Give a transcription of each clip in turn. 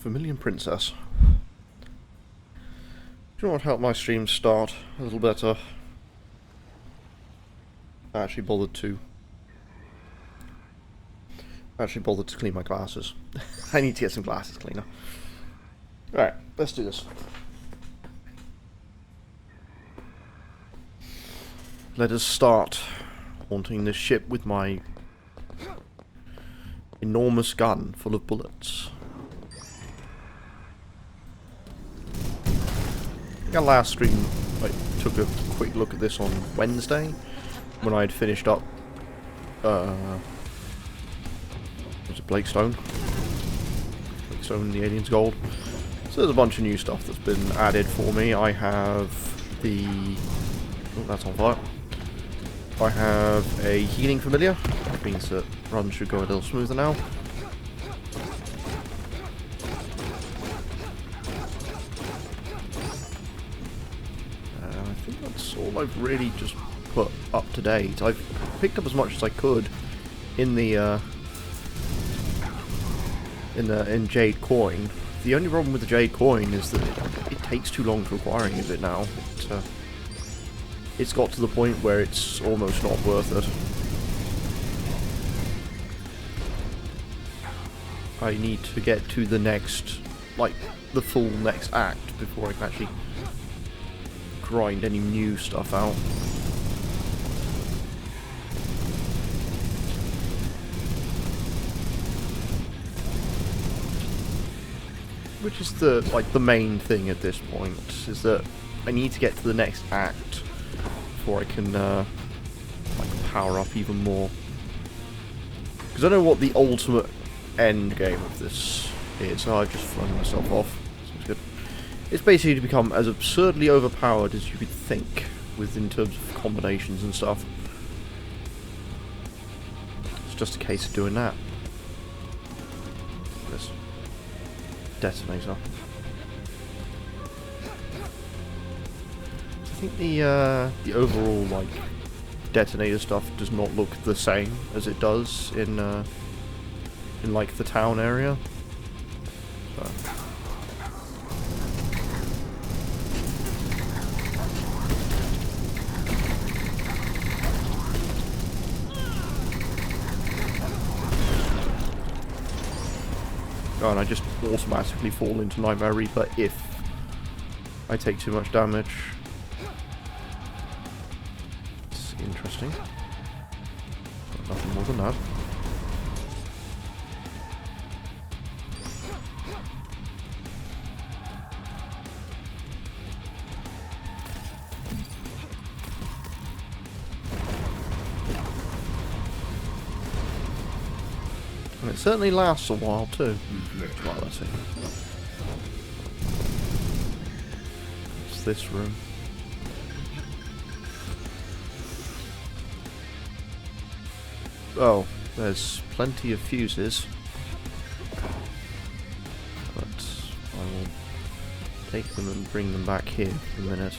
Vermilion Princess. Do you know what helped my stream start a little better? I actually bothered to clean my glasses. I need to get some glasses cleaner. Alright, let's do this. Let us start haunting this ship with my enormous gun full of bullets. I think our last stream, I took a quick look at this on Wednesday, when I had finished up, was it Blakestone? Blakestone and the Alien's Gold. So there's a bunch of new stuff that's been added for me. I have the... oh, that's on fire. I have a healing familiar, which means that runs should go a little smoother now. I think that's all I've really just put up to date. I've picked up as much as I could in the in Jade Coin. The only problem with the Jade Coin is that it takes too long to acquire any of it now. It's got to the point where it's almost not worth it. I need to get to the next, like, the full next act before I can actually grind any new stuff out. Which is the main thing at this point, is that I need to get to the next act before I can like power up even more. Because I know what the ultimate end game of this is. So I've just flung myself off. Sounds good. It's basically to become as absurdly overpowered as you could think, in terms of combinations and stuff. It's just a case of doing that. This detonator. I think the overall like detonator stuff does not look the same as it does in like the town area. So. Oh, and I just automatically fall into Nightmare Reaper if I take too much damage. Interesting. But nothing more than that. And it certainly lasts a while too. Well, let's see. It's this room. Oh, there's plenty of fuses. But I will take them and bring them back here for a minute.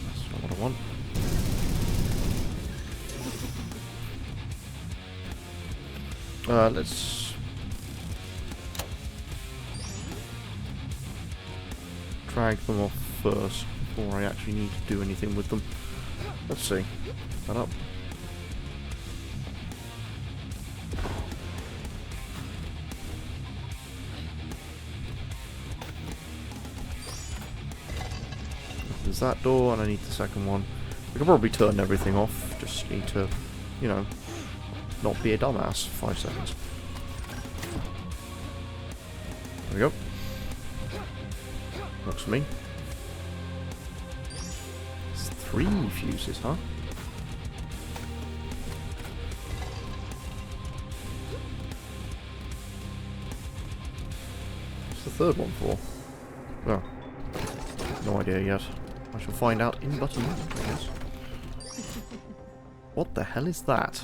That's not what I want. Let's drag them off first before I actually need to do anything with them. Let's see. That up. There's that door, and I need the second one. We can probably turn everything off. Just need to, you know, not be a dumbass. 5 seconds. There we go. Works for me. It's 3 fuses, huh? What's the third one for? Oh. No idea yet. I shall find out in but a moment, I guess. What the hell is that?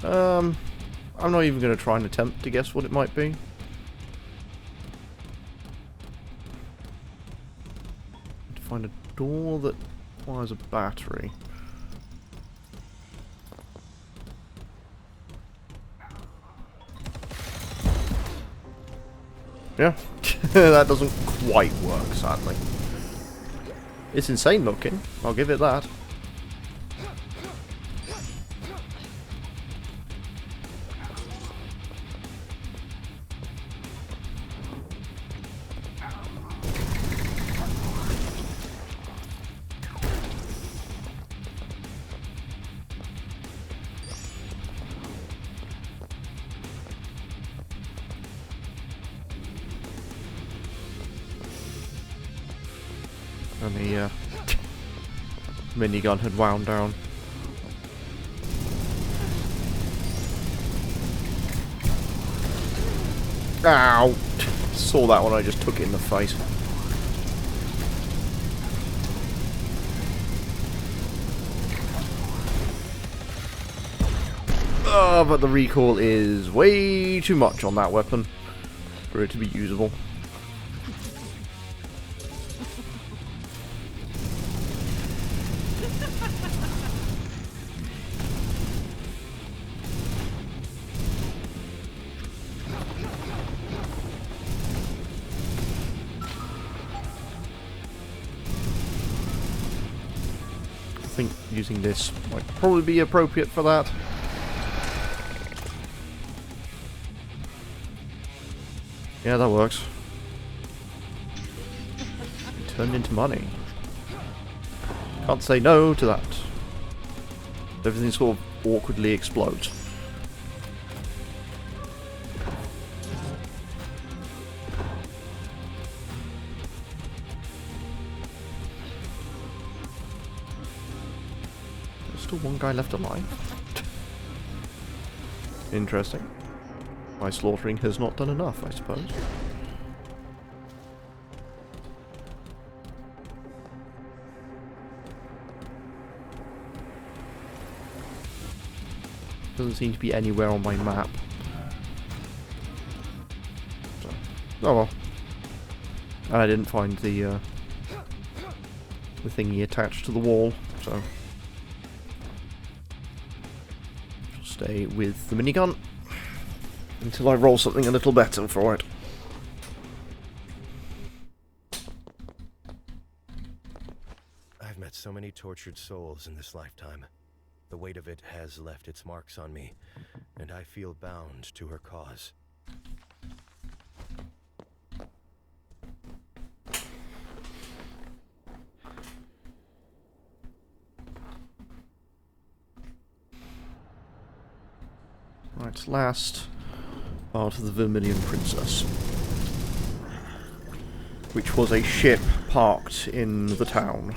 I'm not even going to try and attempt to guess what it might be. To find a door that requires a battery. Yeah, that doesn't quite work, sadly. It's insane looking, I'll give it that. And the minigun had wound down. Ow! Saw that one, I just took it in the face. But the recoil is way too much on that weapon for it to be usable. I think using this might probably be appropriate for that. Yeah, that works. It turned into money. Can't say no to that. Everything sort of awkwardly explodes. There's still one guy left alive. Interesting. My slaughtering has not done enough, I suppose. Doesn't seem to be anywhere on my map. So, oh well. And I didn't find the thingy attached to the wall, so I'll stay with the minigun until I roll something a little better for it. I've met so many tortured souls in this lifetime. The weight of it has left its marks on me, and I feel bound to her cause. Right, last part of the Vermilion Princess, which was a ship parked in the town.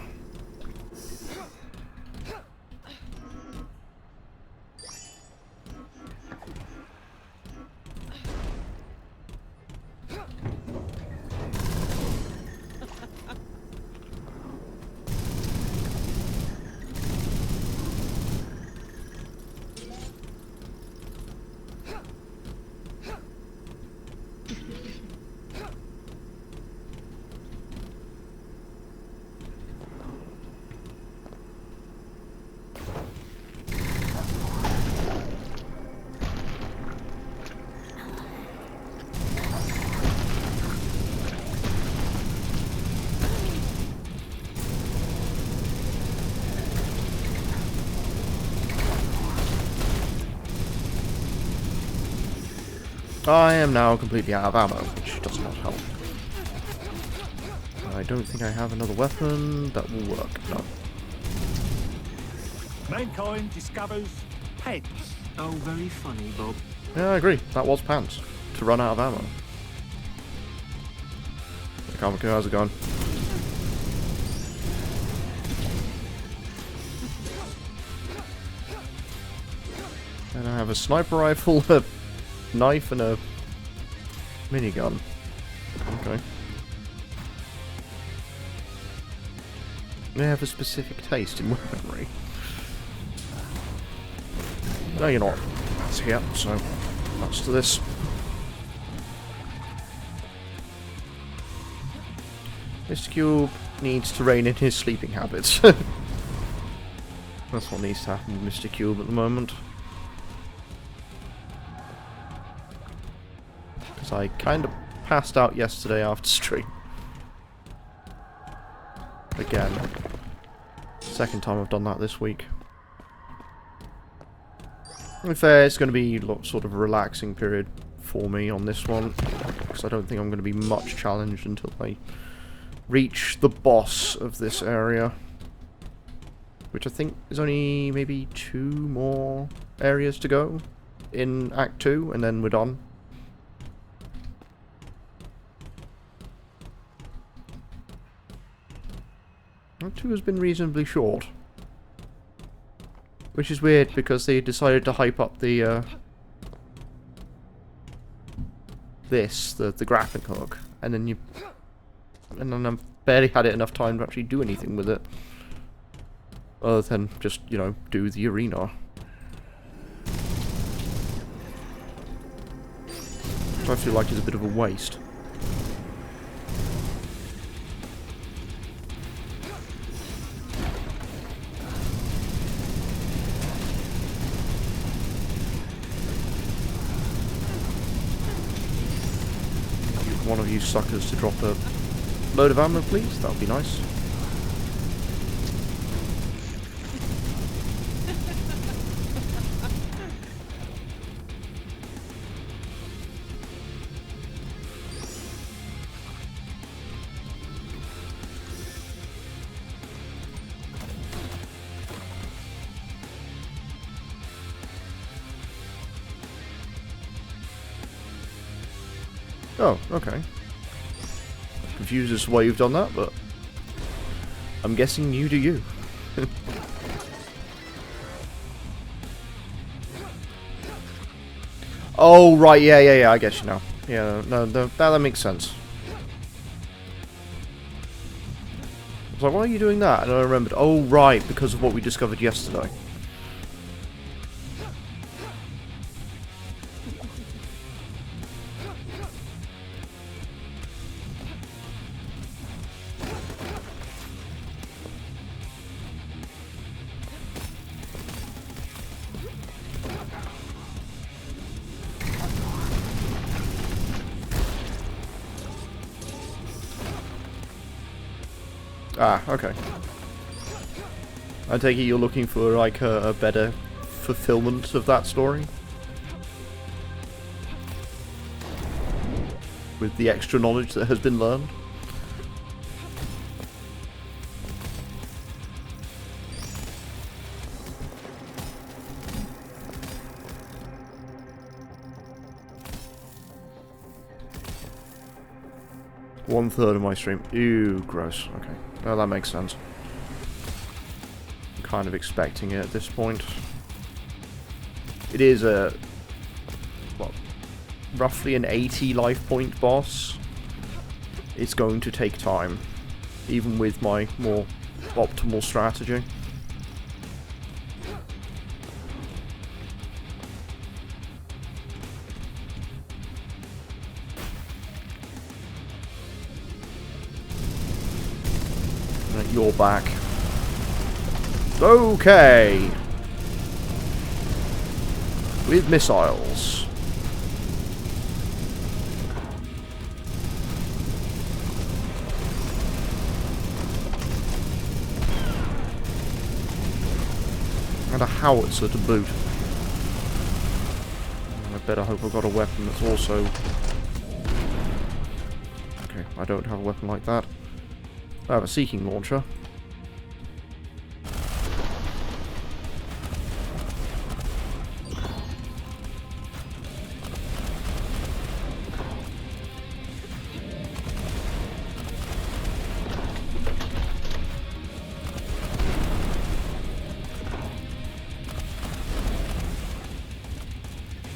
I am now completely out of ammo, which does not help. I don't think I have another weapon that will work. No. Mankind discovers pants. Oh, very funny, Bob. Yeah, I agree. That was pants. To run out of ammo. Hey, Comic, how's it going? And I have a sniper rifle, a knife, and a minigun. Okay. They have a specific taste in weaponry. No, you're not. That's here, so that's to this. Mr. Cube needs to rein in his sleeping habits. That's what needs to happen with Mr. Cube at the moment. Because I kind of passed out yesterday after stream. Again. Second time I've done that this week. To be fair, it's going to be sort of a relaxing period for me on this one. Because I don't think I'm going to be much challenged until I reach the boss of this area. Which I think is only maybe 2 more areas to go in Act 2, and then we're done. Act 2 has been reasonably short. Which is weird, because they decided to hype up the, the grappling hook, and then I barely had it enough time to actually do anything with it. Other than just, you know, do the arena. Which I feel like is a bit of a waste. One of you suckers to drop a load of ammo, please. That would be nice. Oh, okay. Confused as to why you've done that, but I'm guessing you do you. Oh, right, yeah, I guess you know. Yeah, no, that makes sense. I was like, why are you doing that? And I remembered, oh, right, because of what we discovered yesterday. Ah, okay. I take it you're looking for, like, a better fulfillment of that story? with the extra knowledge that has been learned. One third of my stream. Ew, gross. Okay. Well, that makes sense. I'm kind of expecting it at this point. It is a... well, roughly an 80 life point boss. It's going to take time. Even with my more optimal strategy. You're back. Okay. With missiles. And a howitzer to boot. I better hope I've got a weapon that's also... okay, I don't have a weapon like that. I have a seeking launcher.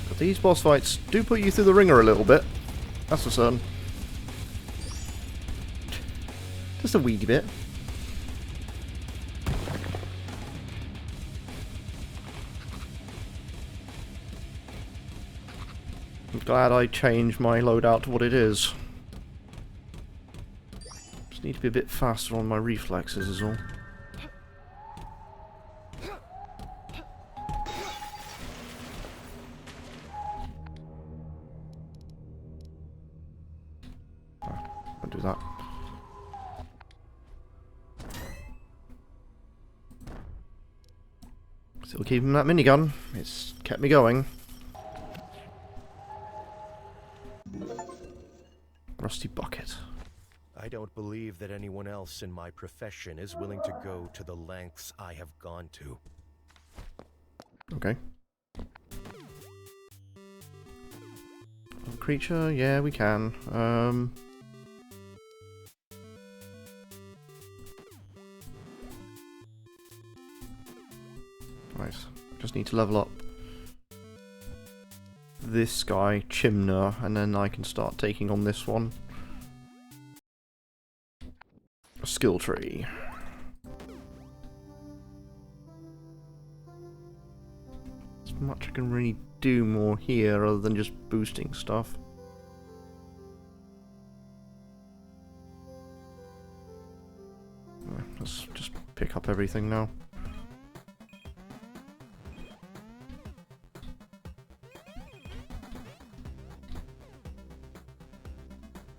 But these boss fights do put you through the ringer a little bit. That's for certain. Just a wee bit. I'm glad I changed my loadout to what it is. Just need to be a bit faster on my reflexes is all. I'll do that. Still keeping that minigun. It's kept me going. Rusty bucket. I don't believe that anyone else in my profession is willing to go to the lengths I have gone to. Okay. Creature, yeah, we can. Nice. Just need to level up this guy, Chimner, and then I can start taking on this one. A skill tree. There's much I can really do more here other than just boosting stuff. Let's just pick up everything now.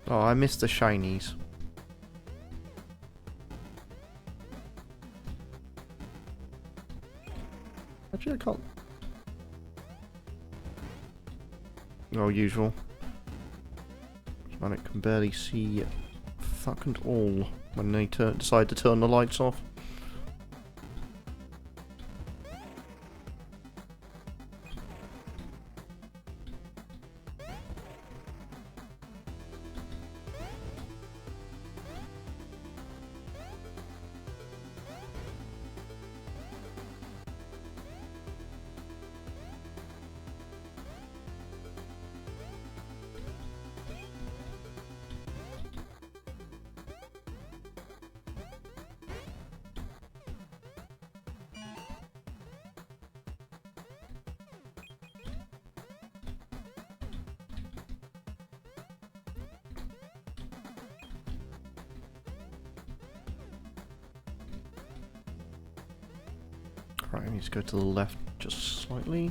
Oh, I missed the shinies. Actually, I can't. Oh, usual. Manic can barely see fuck and all when they decide to turn the lights off. Right, I need to go to the left just slightly.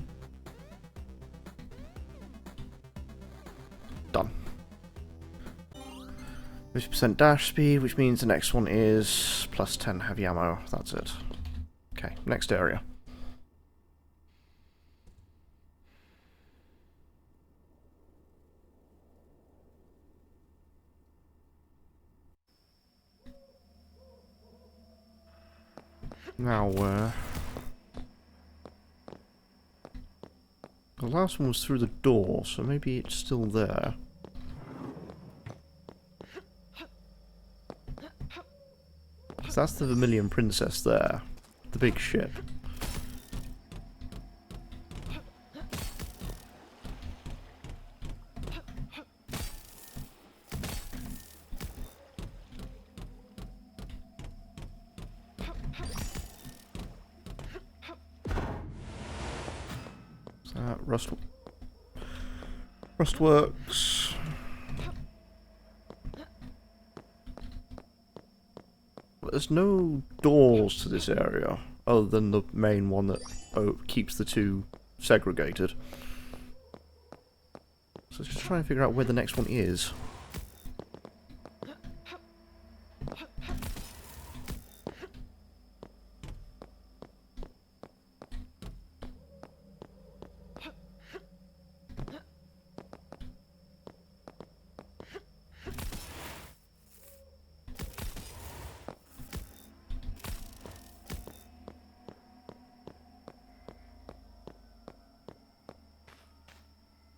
Done. 50% dash speed, which means the next one is plus 10 heavy ammo. That's it. Okay, next area. Now where? The last one was through the door, so maybe it's still there. So that's the Vermilion Princess there. The big ship. Rustworks. There's no doors to this area, other than the main one that keeps the two segregated. So let's just try and figure out where the next one is.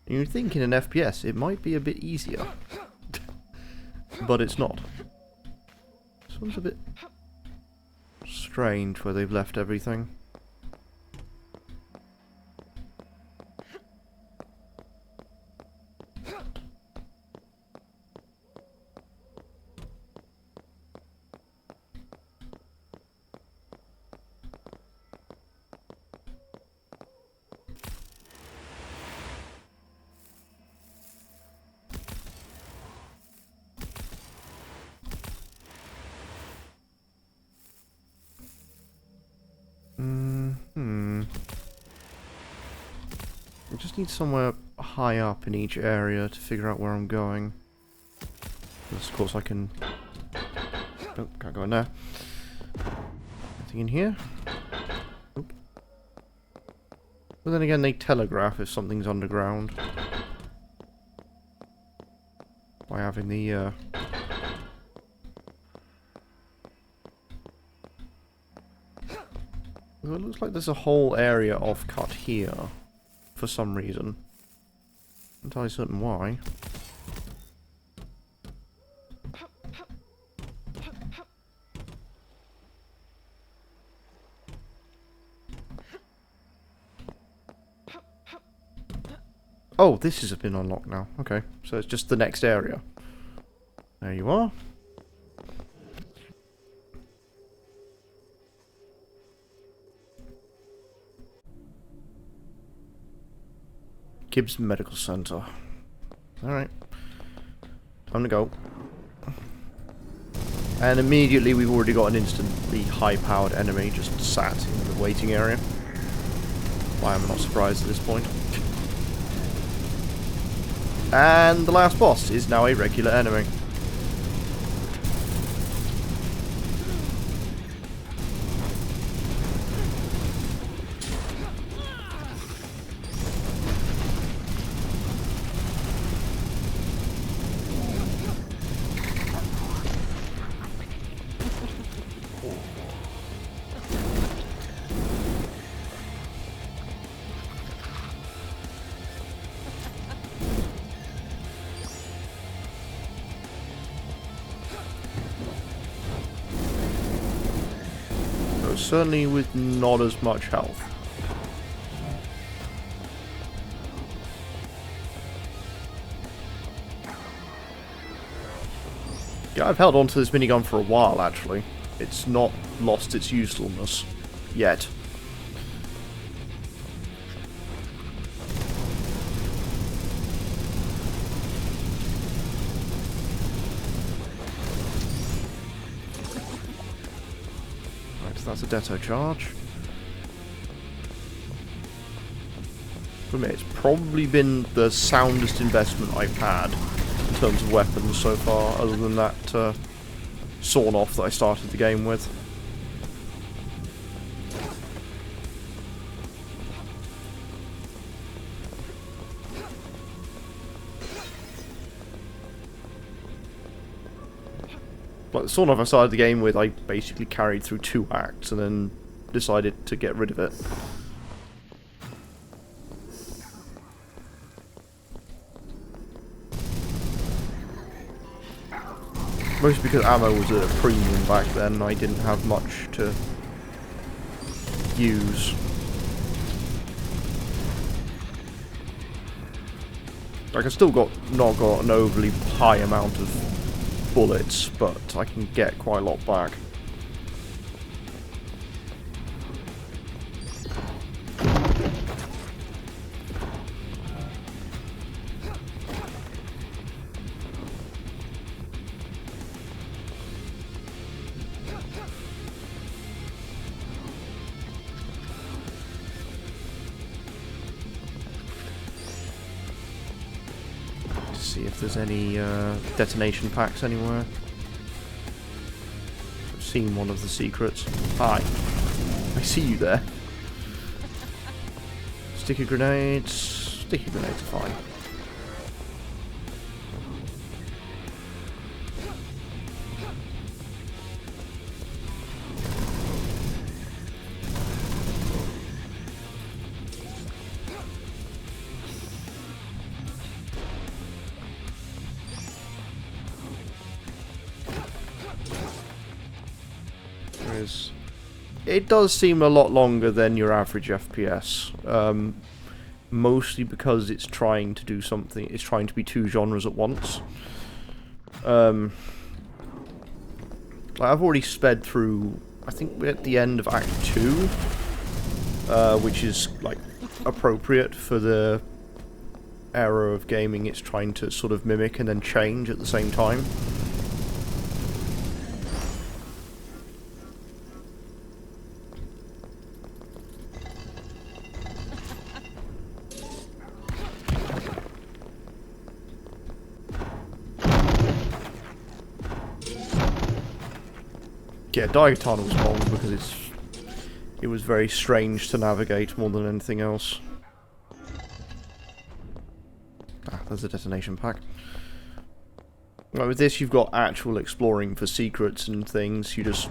You'd think in an FPS it might be a bit easier, but it's not. This one's a bit strange where they've left everything. I just need somewhere high up in each area to figure out where I'm going. Because of course I can... Oh, can't go in there. Anything in here? Nope. But then again, they telegraph if something's underground. By having the, Well, it looks like there's a whole area off-cut here. For some reason. I'm not entirely certain why. Oh, this has been unlocked now. Okay, so it's just the next area. There you are. Gibbs Medical Center. Alright. Time to go. And immediately we've already got an instantly high-powered enemy just sat in the waiting area. Why am I not surprised at this point? And the last boss is now a regular enemy. Certainly with not as much health. Yeah, I've held on to this minigun for a while, actually. It's not lost its usefulness yet. That's a Detto charge. For me, it's probably been the soundest investment I've had in terms of weapons so far, other than that sawn-off that I started the game with. Like the sawn-off I started the game with, I basically carried through 2 acts, and then decided to get rid of it. Mostly because ammo was at a premium back then, I didn't have much to use. Like, I still not got an overly high amount of bullets, but I can get quite a lot back. See if there's any detonation packs anywhere. I've seen one of the secrets. Hi. I see you there. Sticky grenades. Sticky grenades are fine. It does seem a lot longer than your average FPS, mostly because it's trying to do something. It's trying to be two genres at once. Like I've already sped through. I think we're at the end of Act 2, which is like appropriate for the era of gaming it's trying to sort of mimic and then change at the same time. Yeah, Daikatana was bold because it was very strange to navigate more than anything else. Ah, there's a detonation pack. Right, with this you've got actual exploring for secrets and things. You just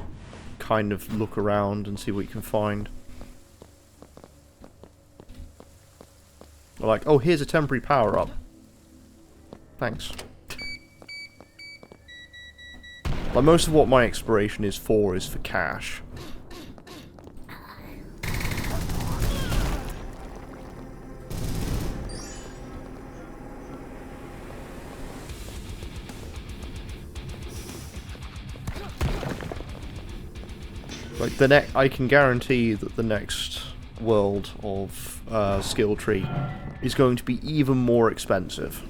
kind of look around and see what you can find. Like, oh, here's a temporary power-up. Thanks. Like, most of what my exploration is for cash. Like, I can guarantee that the next world of skill tree is going to be even more expensive.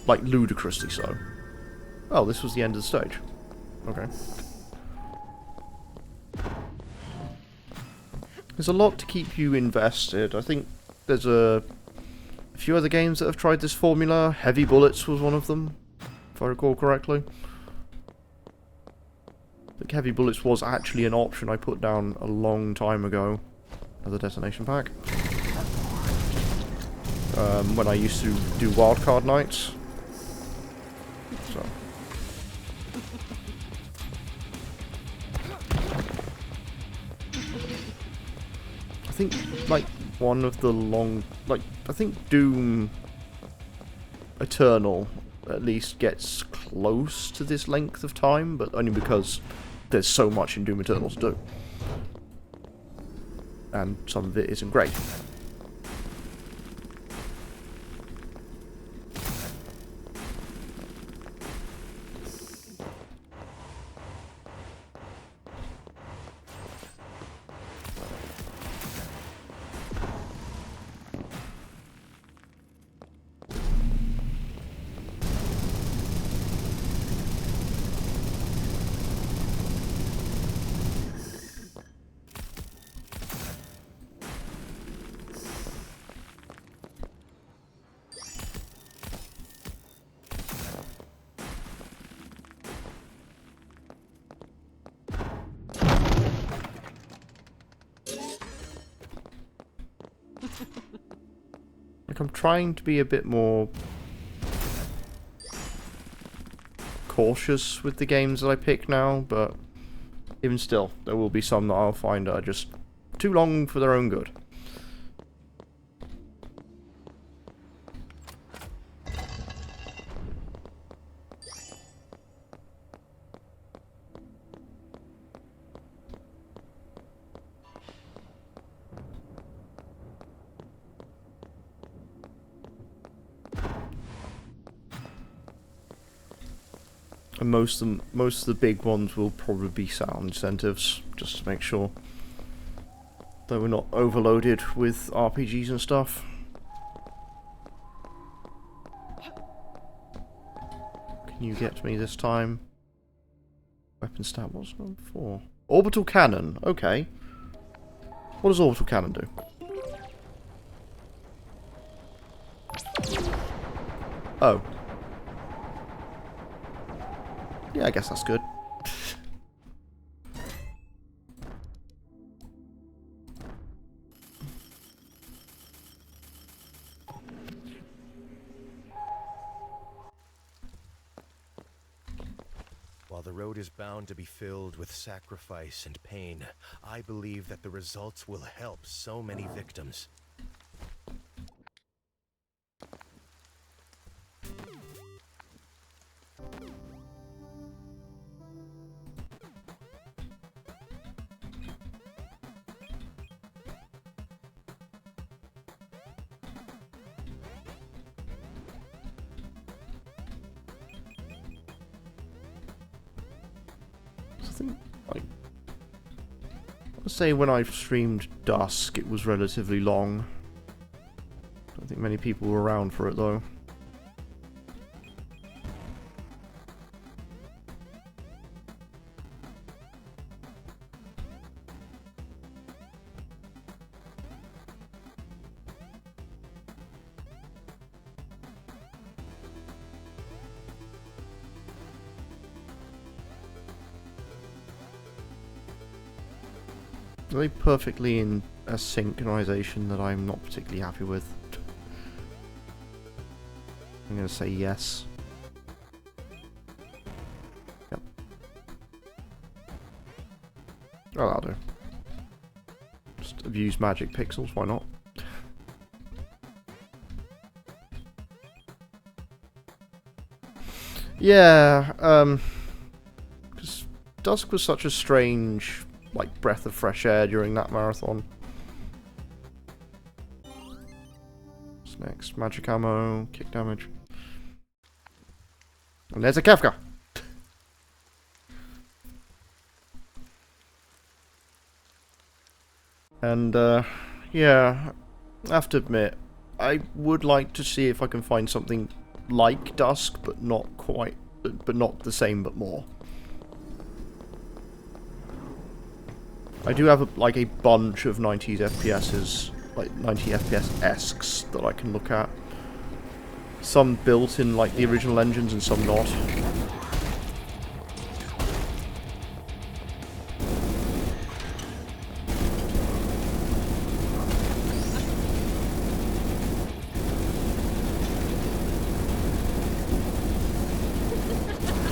Like, ludicrously so. Oh, this was the end of the stage. Okay. There's a lot to keep you invested. I think there's a few other games that have tried this formula. Heavy Bullets was one of them, if I recall correctly. I think Heavy Bullets was actually an option I put down a long time ago as a detonation pack. When I used to do wildcard nights. So. I think, like, one of the I think Doom Eternal at least gets close to this length of time, but only because there's so much in Doom Eternal to do. And some of it isn't great. Like, I'm trying to be a bit more cautious with the games that I pick now, but even still, there will be some that I'll find are just too long for their own good. And most of the big ones will probably be sound incentives, just to make sure that we're not overloaded with RPGs and stuff. Can you get me this time? Weapon stat, what's number 4? Orbital cannon, okay. What does orbital cannon do? Oh. Yeah, I guess that's good. While the road is bound to be filled with sacrifice and pain, I believe that the results will help so many victims. I think, like, let's say when I streamed Dusk, it was relatively long. I don't think many people were around for it though. Very perfectly in a synchronization that I'm not particularly happy with. I'm going to say yes. Yep. Oh, that'll do. Just abuse magic pixels, why not? Yeah, because Dusk was such a strange, like, breath of fresh air during that marathon. What's next? Magic ammo, kick damage. And there's a Kefka! And, yeah, I have to admit, I would like to see if I can find something like Dusk, but not quite, but not the same, but more. I do have a bunch of 90s FPSs, like 90 FPS-esques that I can look at. Some built in like the original engines and some not.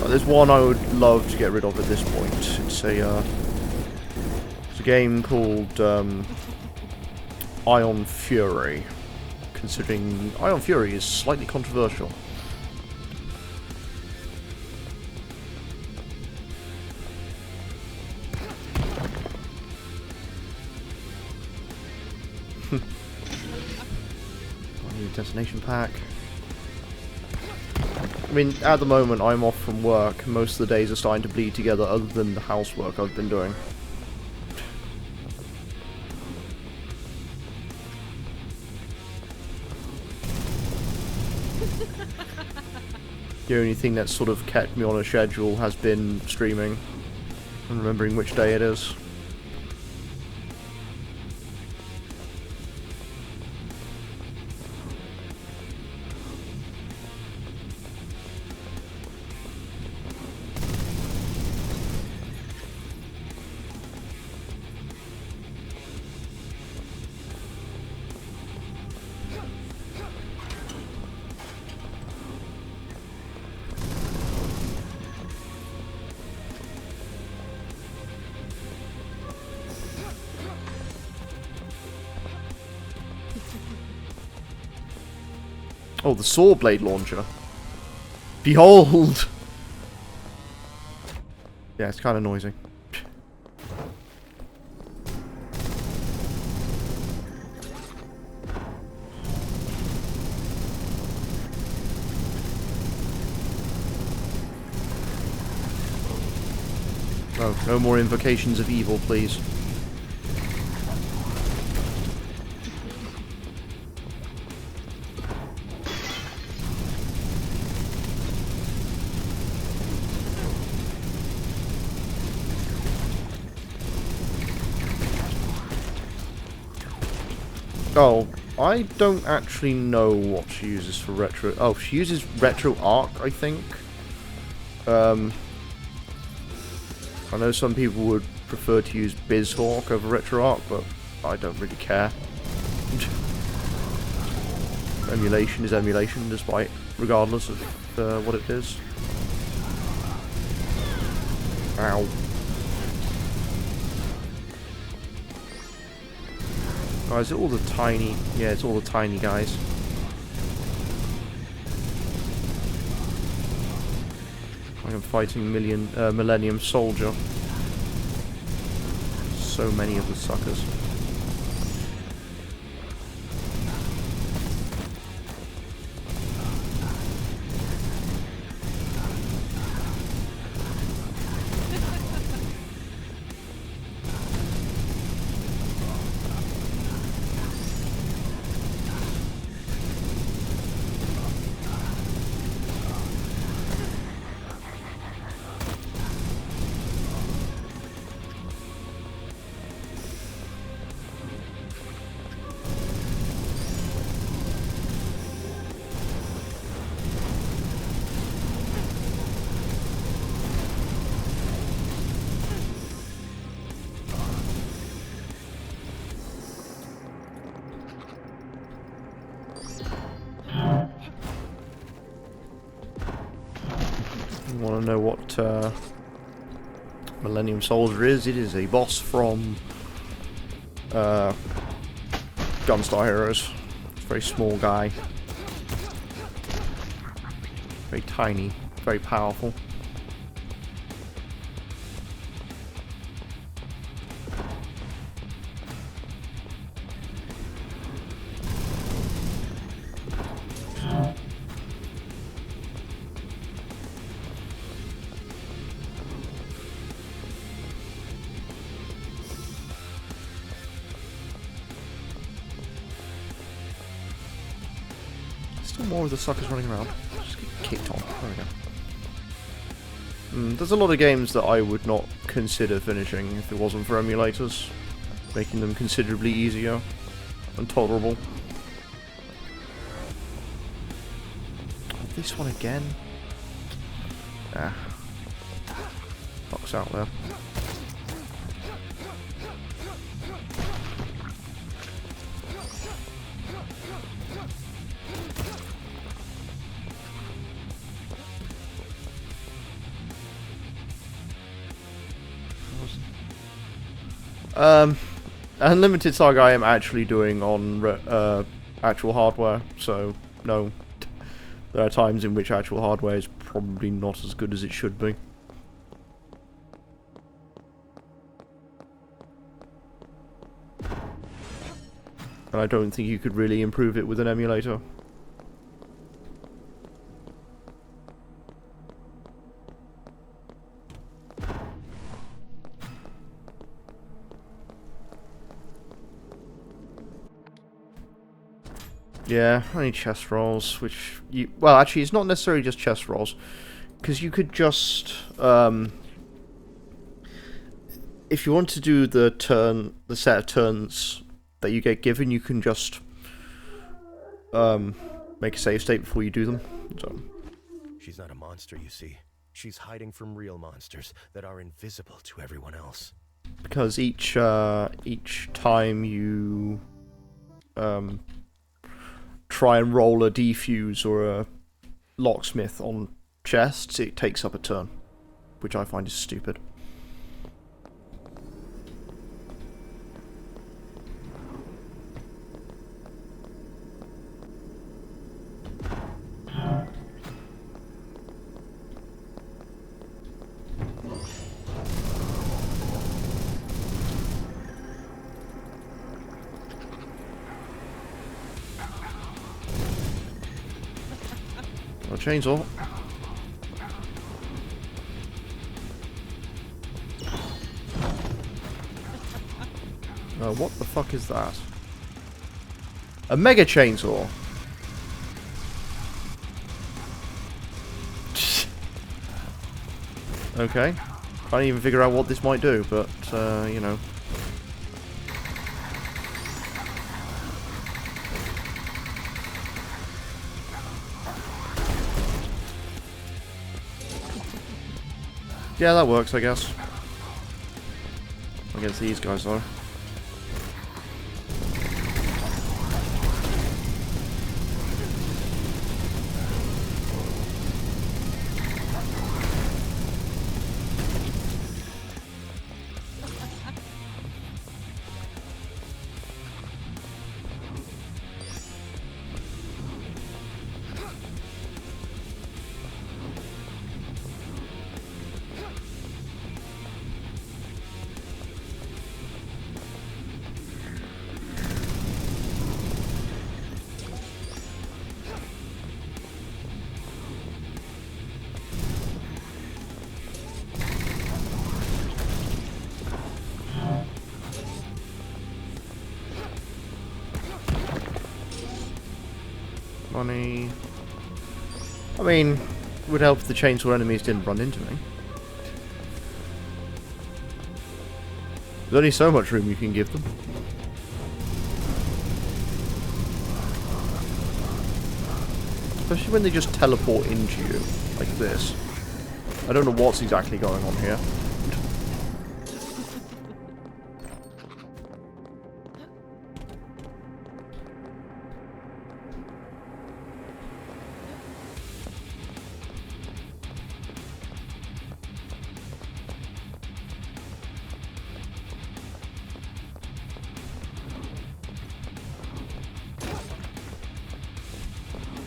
There's one I would love to get rid of at this point. It's a game called Ion Fury, considering Ion Fury is slightly controversial. I need a destination pack. I mean, at the moment I'm off from work. Most of the days are starting to bleed together other than the housework I've been doing. The only thing that's sort of kept me on a schedule has been streaming and remembering which day it is. Oh, the saw blade launcher. Behold! Yeah, it's kind of noisy. Oh, no more invocations of evil, please. Oh, I don't actually know what she uses for retro. Oh, she uses retro arc, I think. I know some people would prefer to use BizHawk over retro arc, but I don't really care. Emulation is emulation, despite regardless of what it is. Ow. Oh, is it all the tiny... Yeah, it's all the tiny guys. I'm fighting Millennium Soldier. So many of the suckers. You want to know what Millennium Soldier is? It is a boss from Gunstar Heroes. It's a very small guy. Very tiny, very powerful. Still more of the suckers running around. Just get kicked on. There we go. There's a lot of games that I would not consider finishing if it wasn't for emulators, making them considerably easier and tolerable. This one again? Ah. Fuck's out there. Unlimited Saga I am actually doing on actual hardware, so no. There are times in which actual hardware is probably not as good as it should be. And I don't think you could really improve it with an emulator. Yeah, only chest rolls, which you... Well, actually, it's not necessarily just chest rolls. Because you could just... if you want to do the set of turns that you get given, you can just... make a save state before you do them. So. She's not a monster, you see. She's hiding from real monsters that are invisible to everyone else. Because each time you... try and roll a defuse or a locksmith on chests, it takes up a turn, which I find is stupid. No chainsaw. What the fuck is that? A mega chainsaw. Okay. Can't even figure out what this might do, but, you know. Yeah, that works, I guess. Against these guys, though. Money. I mean, it would help if the chainsaw enemies didn't run into me. There's only so much room you can give them. Especially when they just teleport into you, like this. I don't know what's exactly going on here.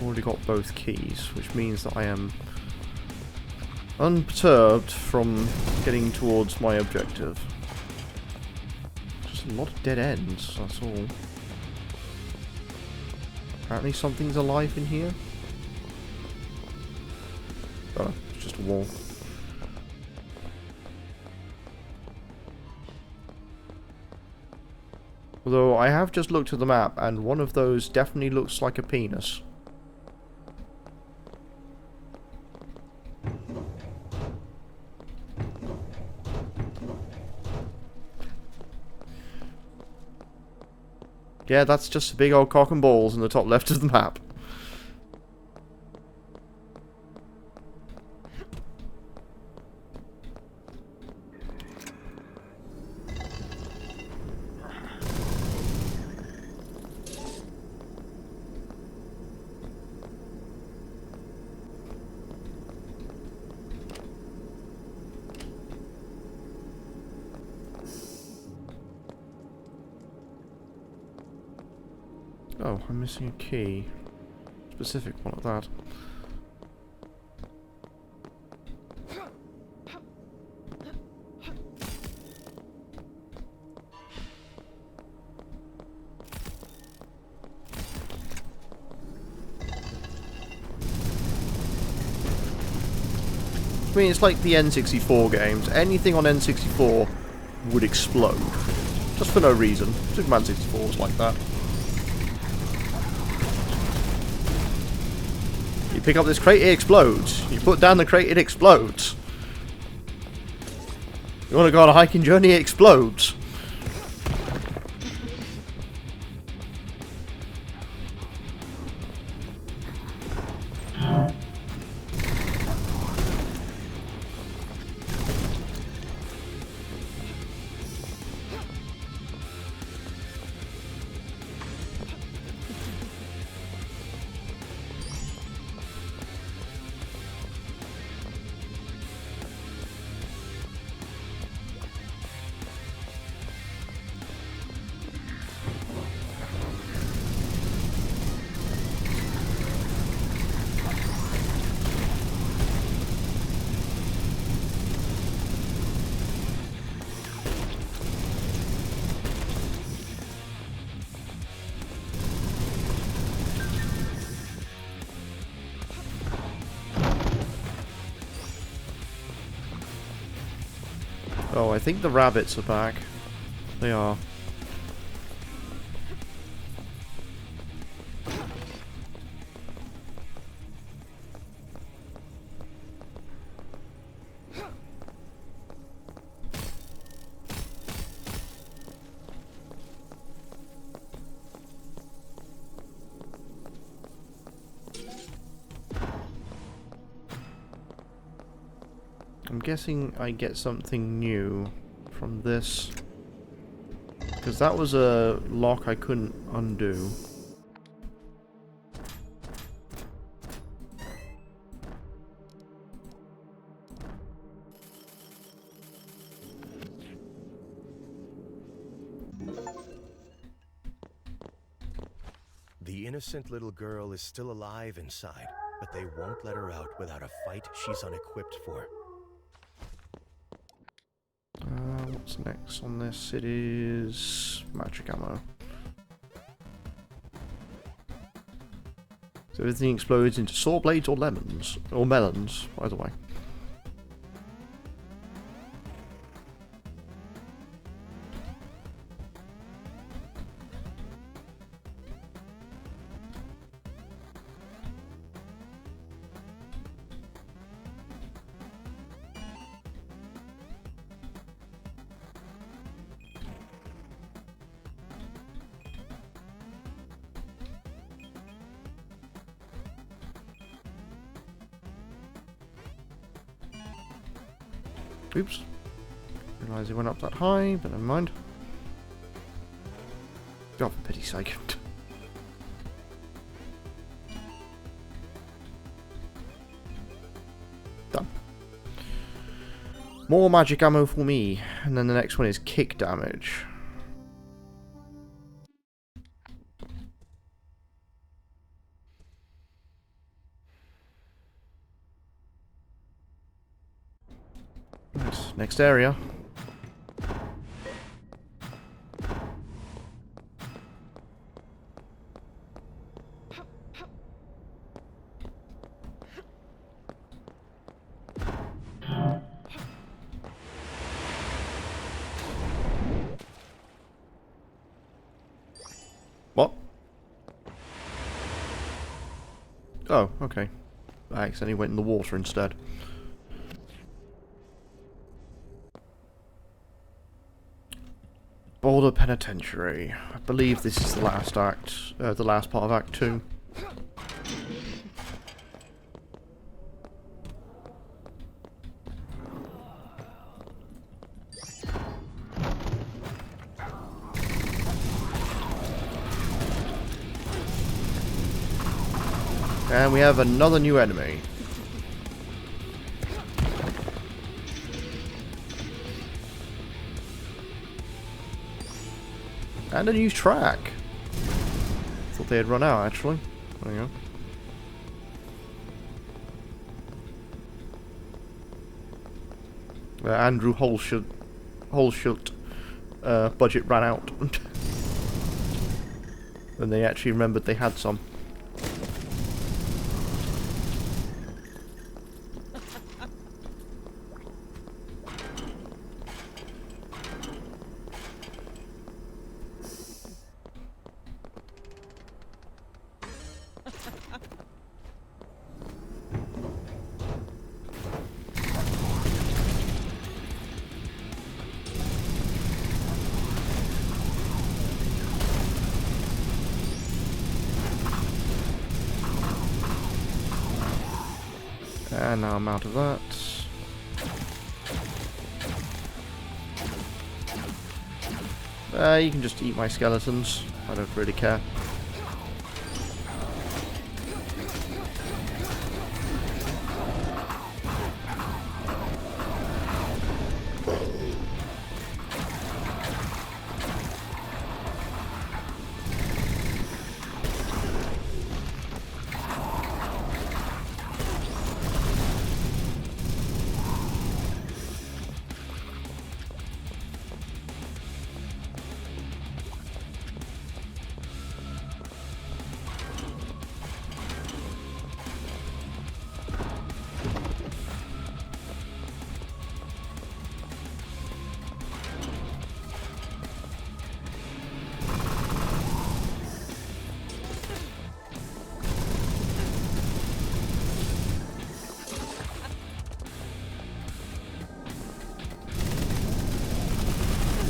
Already got both keys, which means that I am unperturbed from getting towards my objective. Just a lot of dead ends, that's all. Apparently something's alive in here. Oh, it's just a wall. Although I have just looked at the map and one of those definitely looks like a penis. Yeah, that's just a big old cock and balls in the top left of the map. Oh, I'm missing a key. Specific one at that. I mean, it's like the N64 games. Anything on N64 would explode. Just for no reason. Superman 64 was like that. You pick up this crate, it explodes. You put down the crate, it explodes. You want to go on a hiking journey, it explodes. Oh, I think the rabbits are back. They are. I'm guessing I get something new from this. Because that was a lock I couldn't undo. The innocent little girl is still alive inside, but they won't let her out without a fight she's unequipped for. What's next on this? It is magic ammo. So everything explodes into saw blades or lemons. Or melons, by the way. Oops. Realised it went up that high, but never mind. Oh, for pity's sake. Done. More magic ammo for me. And then the next one is kick damage. Nice. Next area. What? Oh, okay. I accidentally went in the water instead. Boulder Penitentiary. I believe this is the last act, the last part of Act 2. And we have another new enemy. And a new track. Thought they had run out, actually. There you go. Andrew Holshut budget ran out. And they actually remembered they had some. And now I'm out of that. You can just eat my skeletons. I don't really care.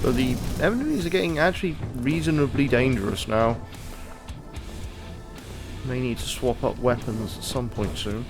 So the enemies are getting actually reasonably dangerous now. May need to swap up weapons at some point soon.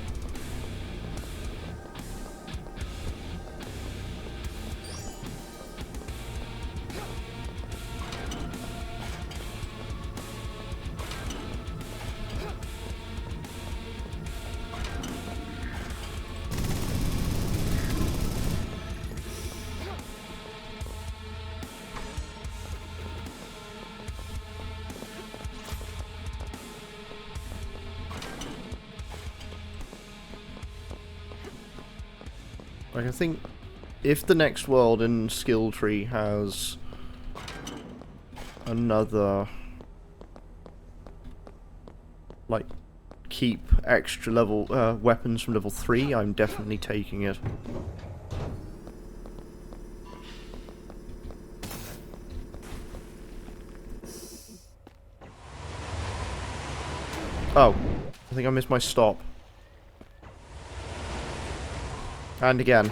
Like, I think if the next world in skill tree has another, like, keep extra level weapons from level 3, I'm definitely taking it. Oh, I think I missed my stop. And again.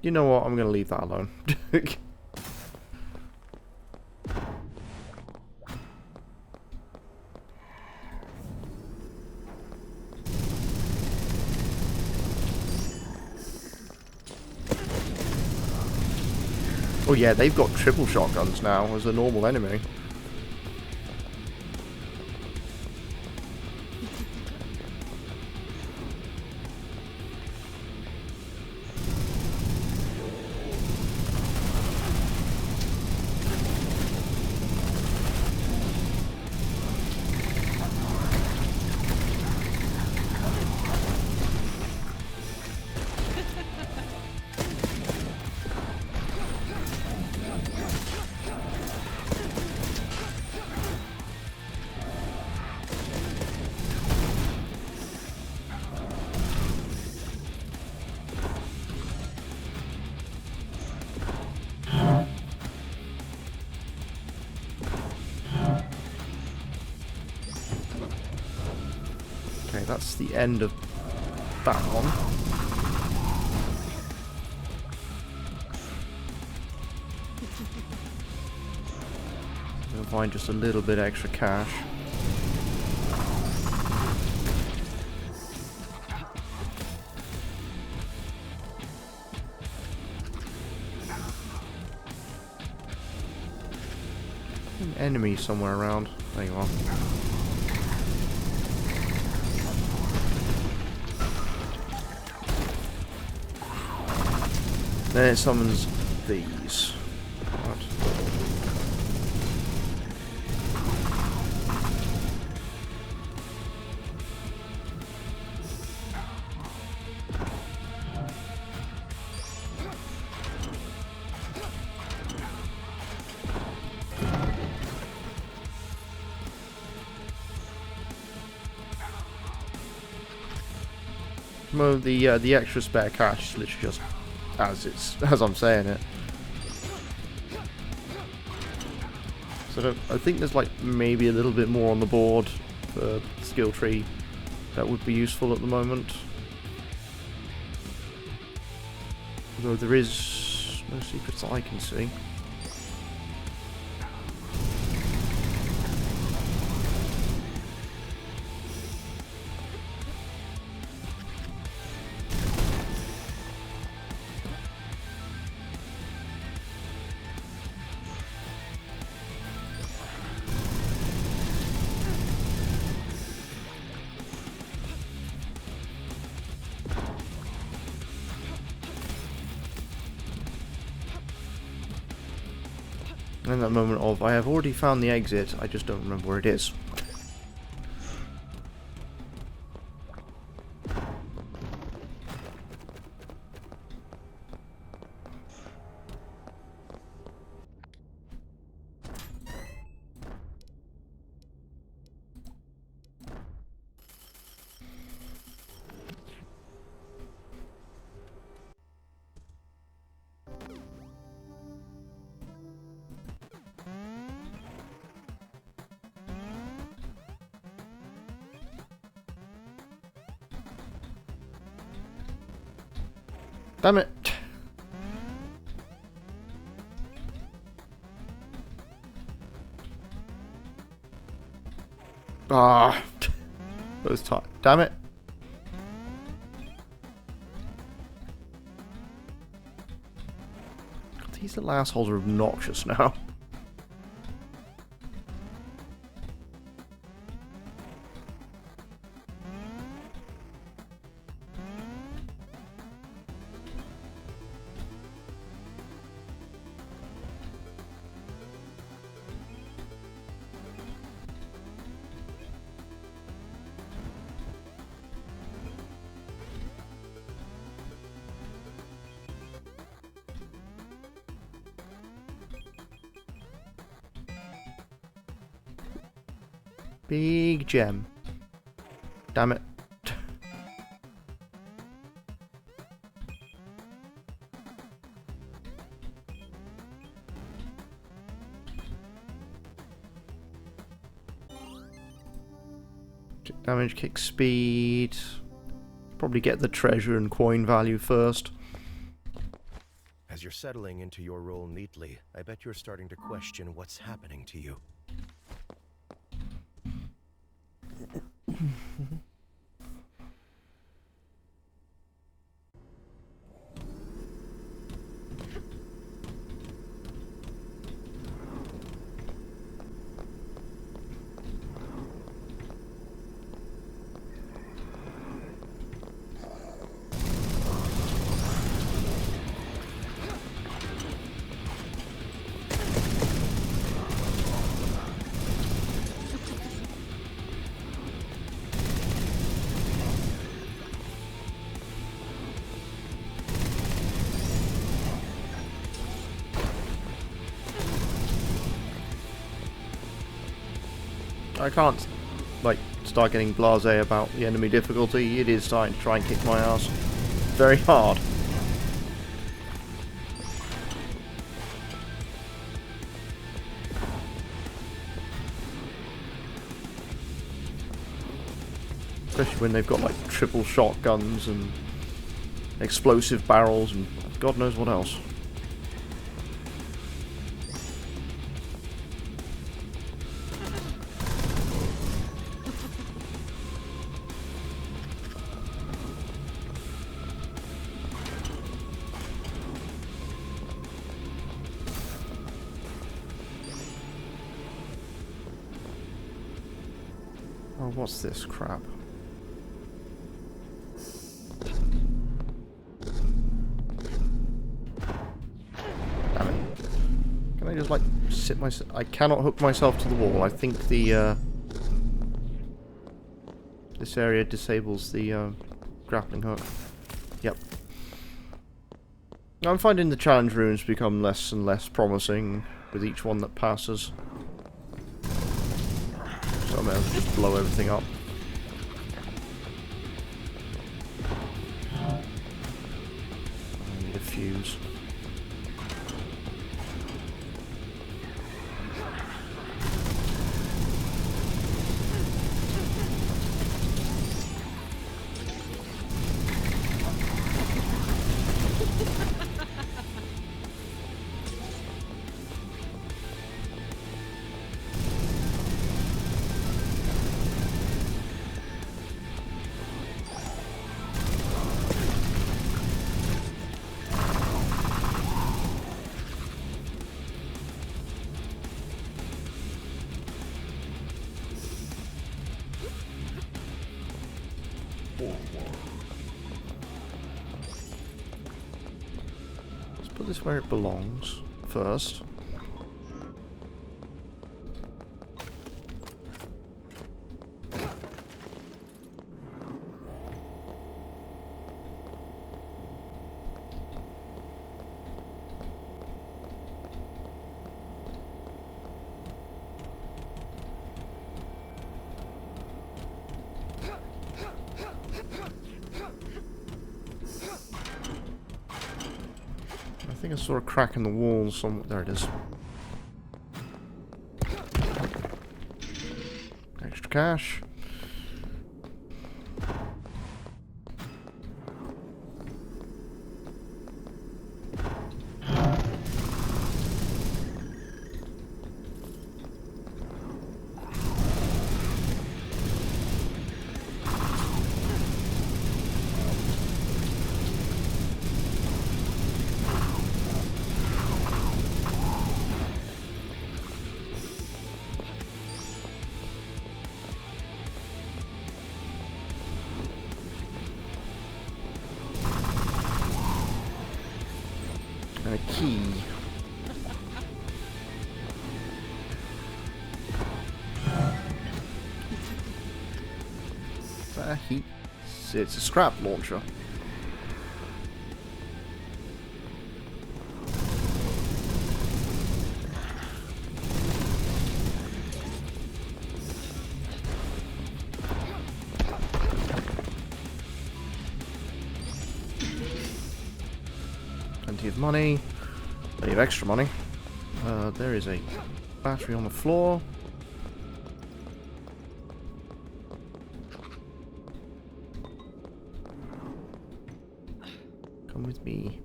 You know what? I'm going to leave that alone. Oh yeah, they've got triple shotguns now as a normal enemy. Okay, that's the end of that one. I'm gonna find just a little bit extra cash. An enemy somewhere around. There you are. Then it summons these. What? Well, the extra spare cash is literally just as I'm saying it. So I think there's like maybe a little bit more on the board for skill tree that would be useful at the moment. Although there is no secrets that I can see. In that moment of, I have already found the exit, I just don't remember where it is. Damn it. Ah. Both time. Damn it. God, these little assholes are obnoxious now. Big gem. Damn it. Kick damage, kick speed. Probably get the treasure and coin value first. As you're settling into your role neatly, I bet you're starting to question what's happening to you. I can't, like, start getting blasé about the enemy difficulty. It is starting to try and kick my ass very hard. Especially when they've got, like, triple shotguns and explosive barrels and God knows what else. Oh, what's this crap? Damn it. Can I just, like, sit myself? I cannot hook myself to the wall. I think the, this area disables the, grappling hook. Yep. I'm finding the challenge rooms become less and less promising with each one that passes. So I may as well just blow everything up. I need a fuse. Let's put this where it belongs first. I think I saw a crack in the wall somewhere. There it is. Extra cash. And a key. It's a scrap launcher. Plenty of money. Plenty of extra money. There is a battery on the floor. Come with me.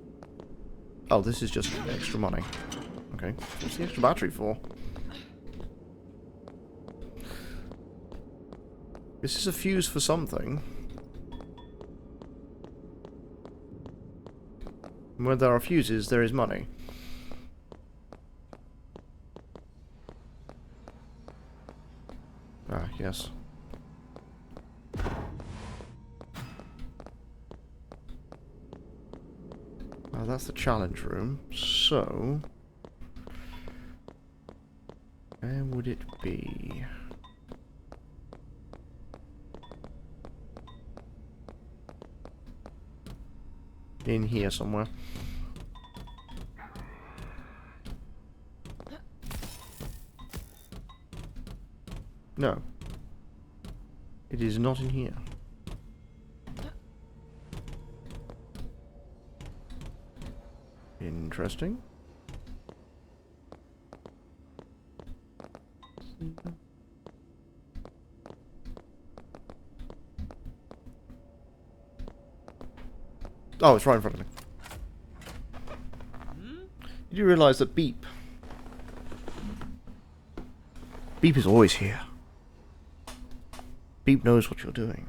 Oh, this is just extra money. Okay. What's the extra battery for? This is a fuse for something. And where there are fuses, there is money. Ah, yes. Well, that's the challenge room. So, where would it be? In here somewhere. No. It is not in here. Interesting. Oh, it's right in front of me. Did you realise that Beep is always here? Beep knows what you're doing.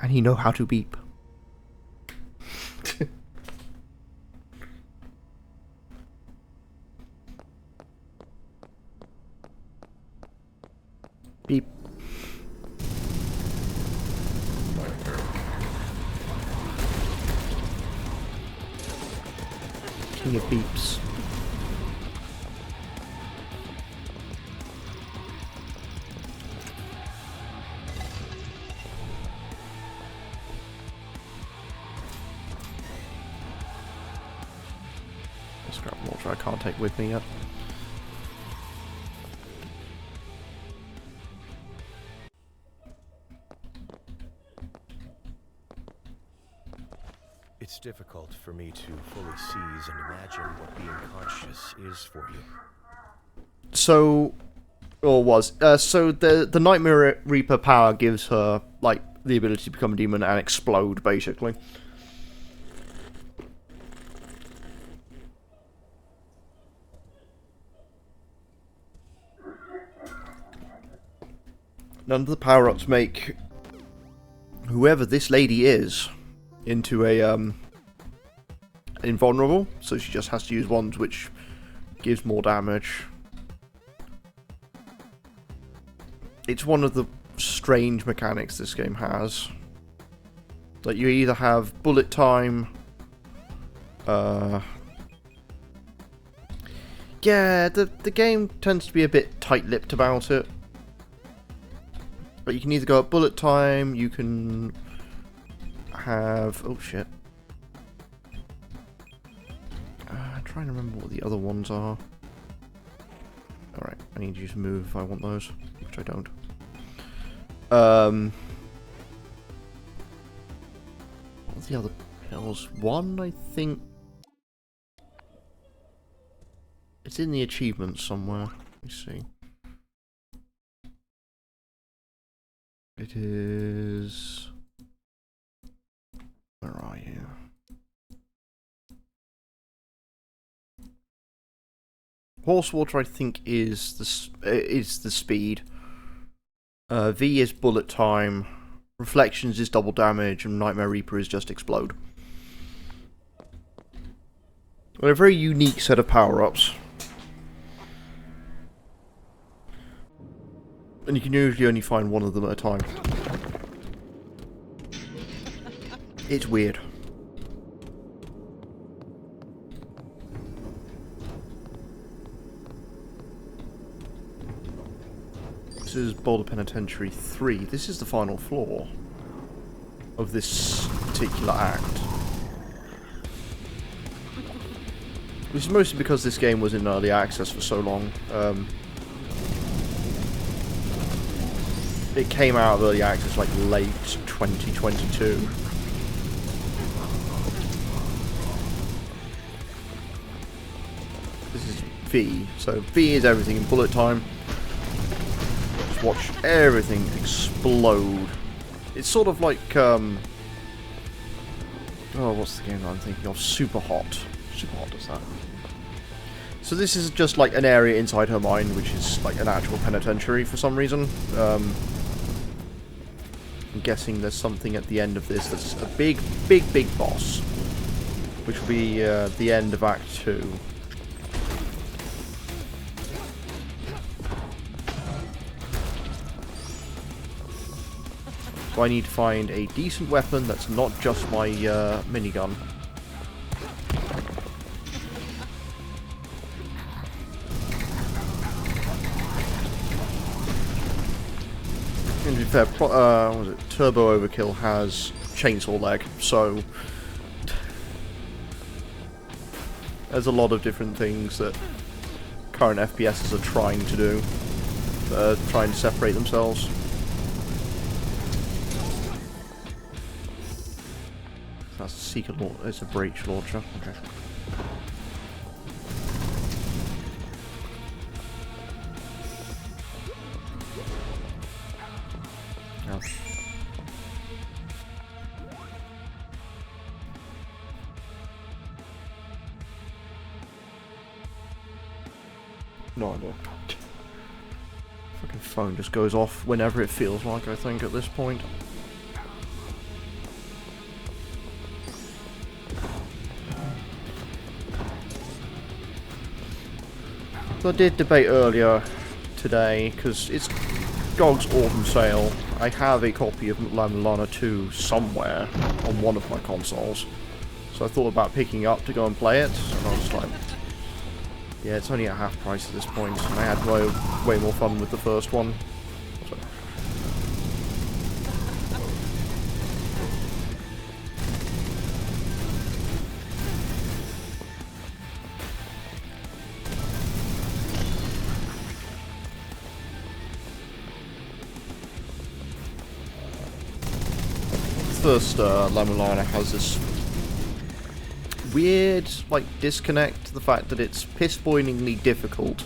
And he know how to beep. Beep. King of beeps. Scrap water I can't take with me yet. It's difficult for me to fully seize and imagine what being conscious is for you. So, or was so the Nightmare Reaper power gives her like the ability to become a demon and explode, basically. None of the power-ups make whoever this lady is into a invulnerable, so she just has to use ones which gives more damage. It's one of the strange mechanics this game has. That you either have bullet time, yeah, the game tends to be a bit tight-lipped about it. But you can either go at bullet time, you can have... oh shit. I'm trying to remember what the other ones are. Alright, I need you to move if I want those, which I don't. What's the other pills? One, I think... it's in the achievements somewhere. Let me see. It is... where are you? Horsewater, I think, is the speed. V is bullet time. Reflections is double damage, and Nightmare Reaper is just explode. They're a very unique set of power-ups. And you can usually only find one of them at a time. It's weird. This is Boulder Penitentiary 3. This is the final floor of this particular act. This is mostly because this game was in early access for so long. It came out of early access like late 2022. This is V. So V is everything in bullet time. Just watch everything explode. It's sort of like, oh, what's the game that I'm thinking of? Super Hot. Super Hot does that. So this is just like an area inside her mind, which is like an actual penitentiary for some reason. I'm guessing there's something at the end of this that's a big boss, which will be the end of Act 2. So I need to find a decent weapon that's not just my minigun. And to be fair, what was it? Turbo Overkill has chainsaw leg, so there's a lot of different things that current FPSs are trying to do, trying to separate themselves. That's a Seeker launcher. It's a breach launcher. Okay. Ouch. No idea. Fucking phone just goes off whenever it feels like, I think, at this point. So I did debate earlier today, because it's GOG's autumn sale. I have a copy of La Mulana 2 somewhere on one of my consoles. So I thought about picking it up to go and play it, and I was like, yeah, it's only at half price at this point, and I had way more fun with the first one. So. First La Mulana has this weird, like, disconnect, the fact that it's piss-boilingly difficult,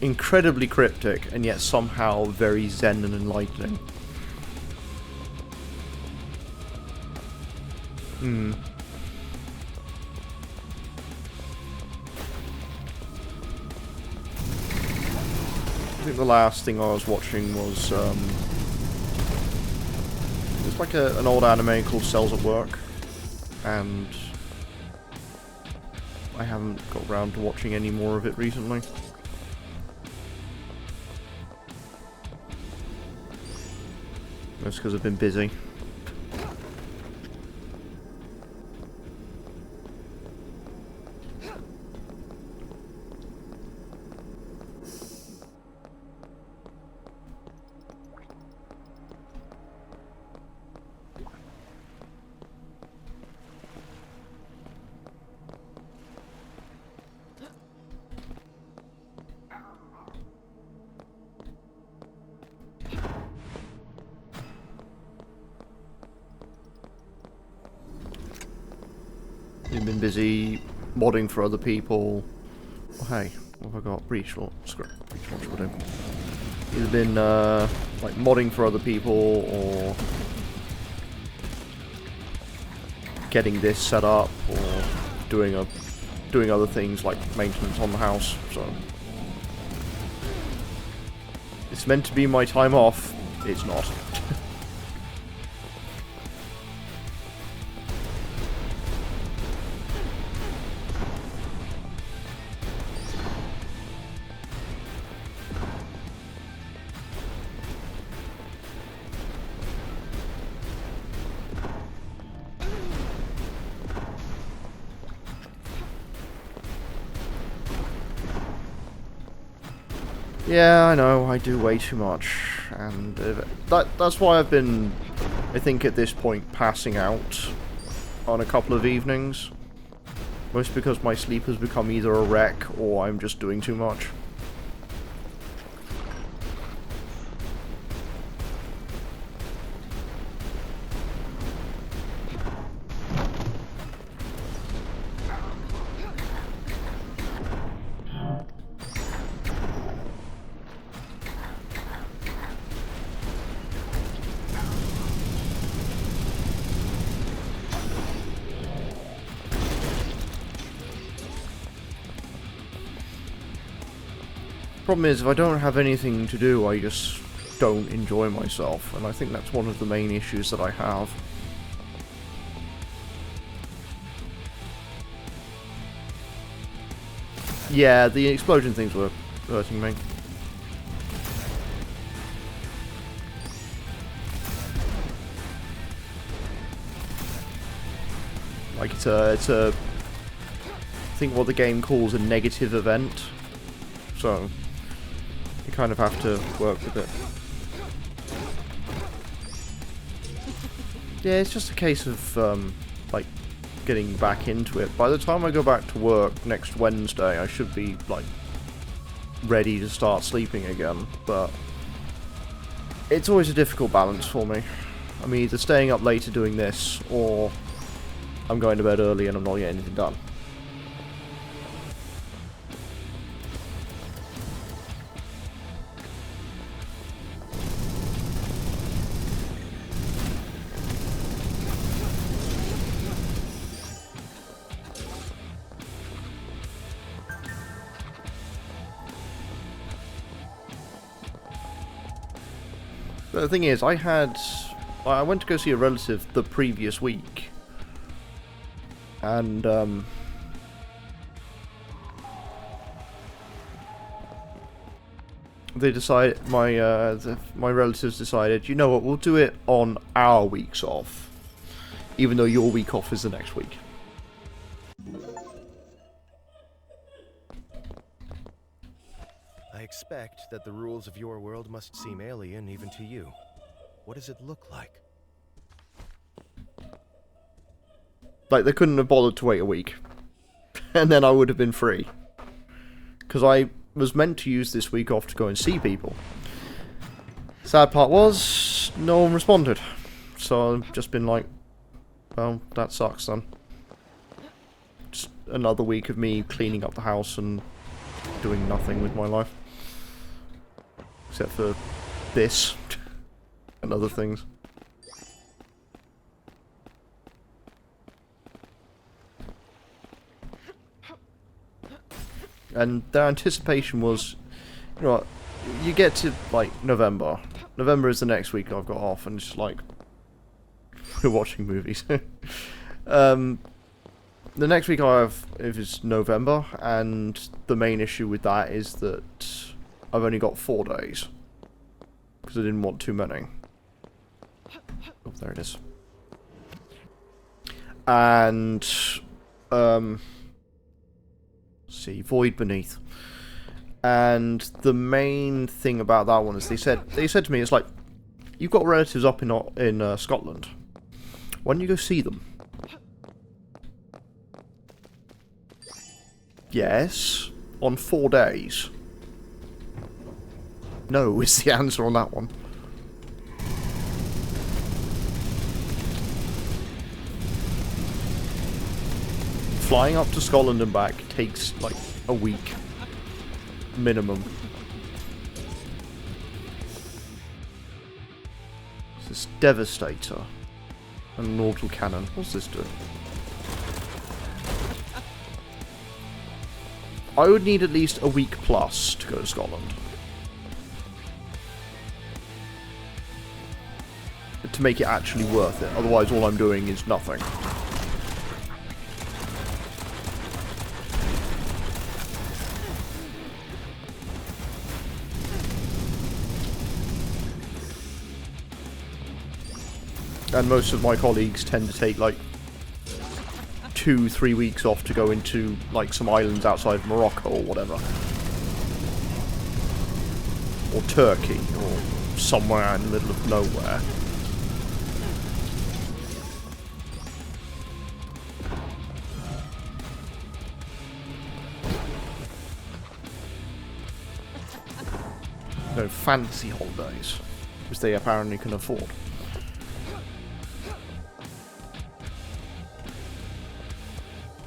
incredibly cryptic, and yet somehow very zen and enlightening. I think the last thing I was watching was, it's like an old anime called Cells at Work, and I haven't got around to watching any more of it recently. That's because I've been busy. You've been busy modding for other people. Oh, hey, what have I got? Breach launch. Screw breach launch will do. You've been like modding for other people, or getting this set up, or doing other things like maintenance on the house. So it's meant to be my time off. It's not. Yeah, I know, I do way too much, and that's why I've been, I think at this point, passing out on a couple of evenings. Mostly because my sleep has become either a wreck, or I'm just doing too much. Problem is, if I don't have anything to do, I just don't enjoy myself, and I think that's one of the main issues that I have. Yeah, the explosion things were hurting me. Like, it's a I think what the game calls a negative event, so you kind of have to work with it. Yeah, it's just a case of, like, getting back into it. By the time I go back to work next Wednesday, I should be, like, ready to start sleeping again, but it's always a difficult balance for me. I'm either staying up later doing this, or I'm going to bed early and I'm not getting anything done. But the thing is, I went to go see a relative the previous week, and they decided, my relatives decided, you know what, we'll do it on our weeks off, even though your week off is the next week. I expect that the rules of your world must seem alien even to you. What does it look like? Like, they couldn't have bothered to wait a week. And then I would have been free. Because I was meant to use this week off to go and see people. Sad part was, no one responded. So I've just been like, well, that sucks then. Just another week of me cleaning up the house and doing nothing with my life. Except for this. And other things. And their anticipation was, you know what, you get to, like, November. November is the next week I've got off, and it's just like, we're watching movies. The next week I have is November, and the main issue with that is that I've only got 4 days. Because I didn't want too many. Oh, there it is. And, see, Void Beneath. And the main thing about that one is they said to me, it's like, you've got relatives up in Scotland. Why don't you go see them? Yes, on 4 days. No is the answer on that one. Flying up to Scotland and back takes, like, a week. Minimum. This is Devastator. And Mortal Cannon. What's this doing? I would need at least a week plus to go to Scotland. To make it actually worth it. Otherwise all I'm doing is nothing. And most of my colleagues tend to take, like, 2-3 weeks off to go into, like, some islands outside of Morocco or whatever. or Turkey, or somewhere in the middle of nowhere. No, fancy holidays, which they apparently can afford.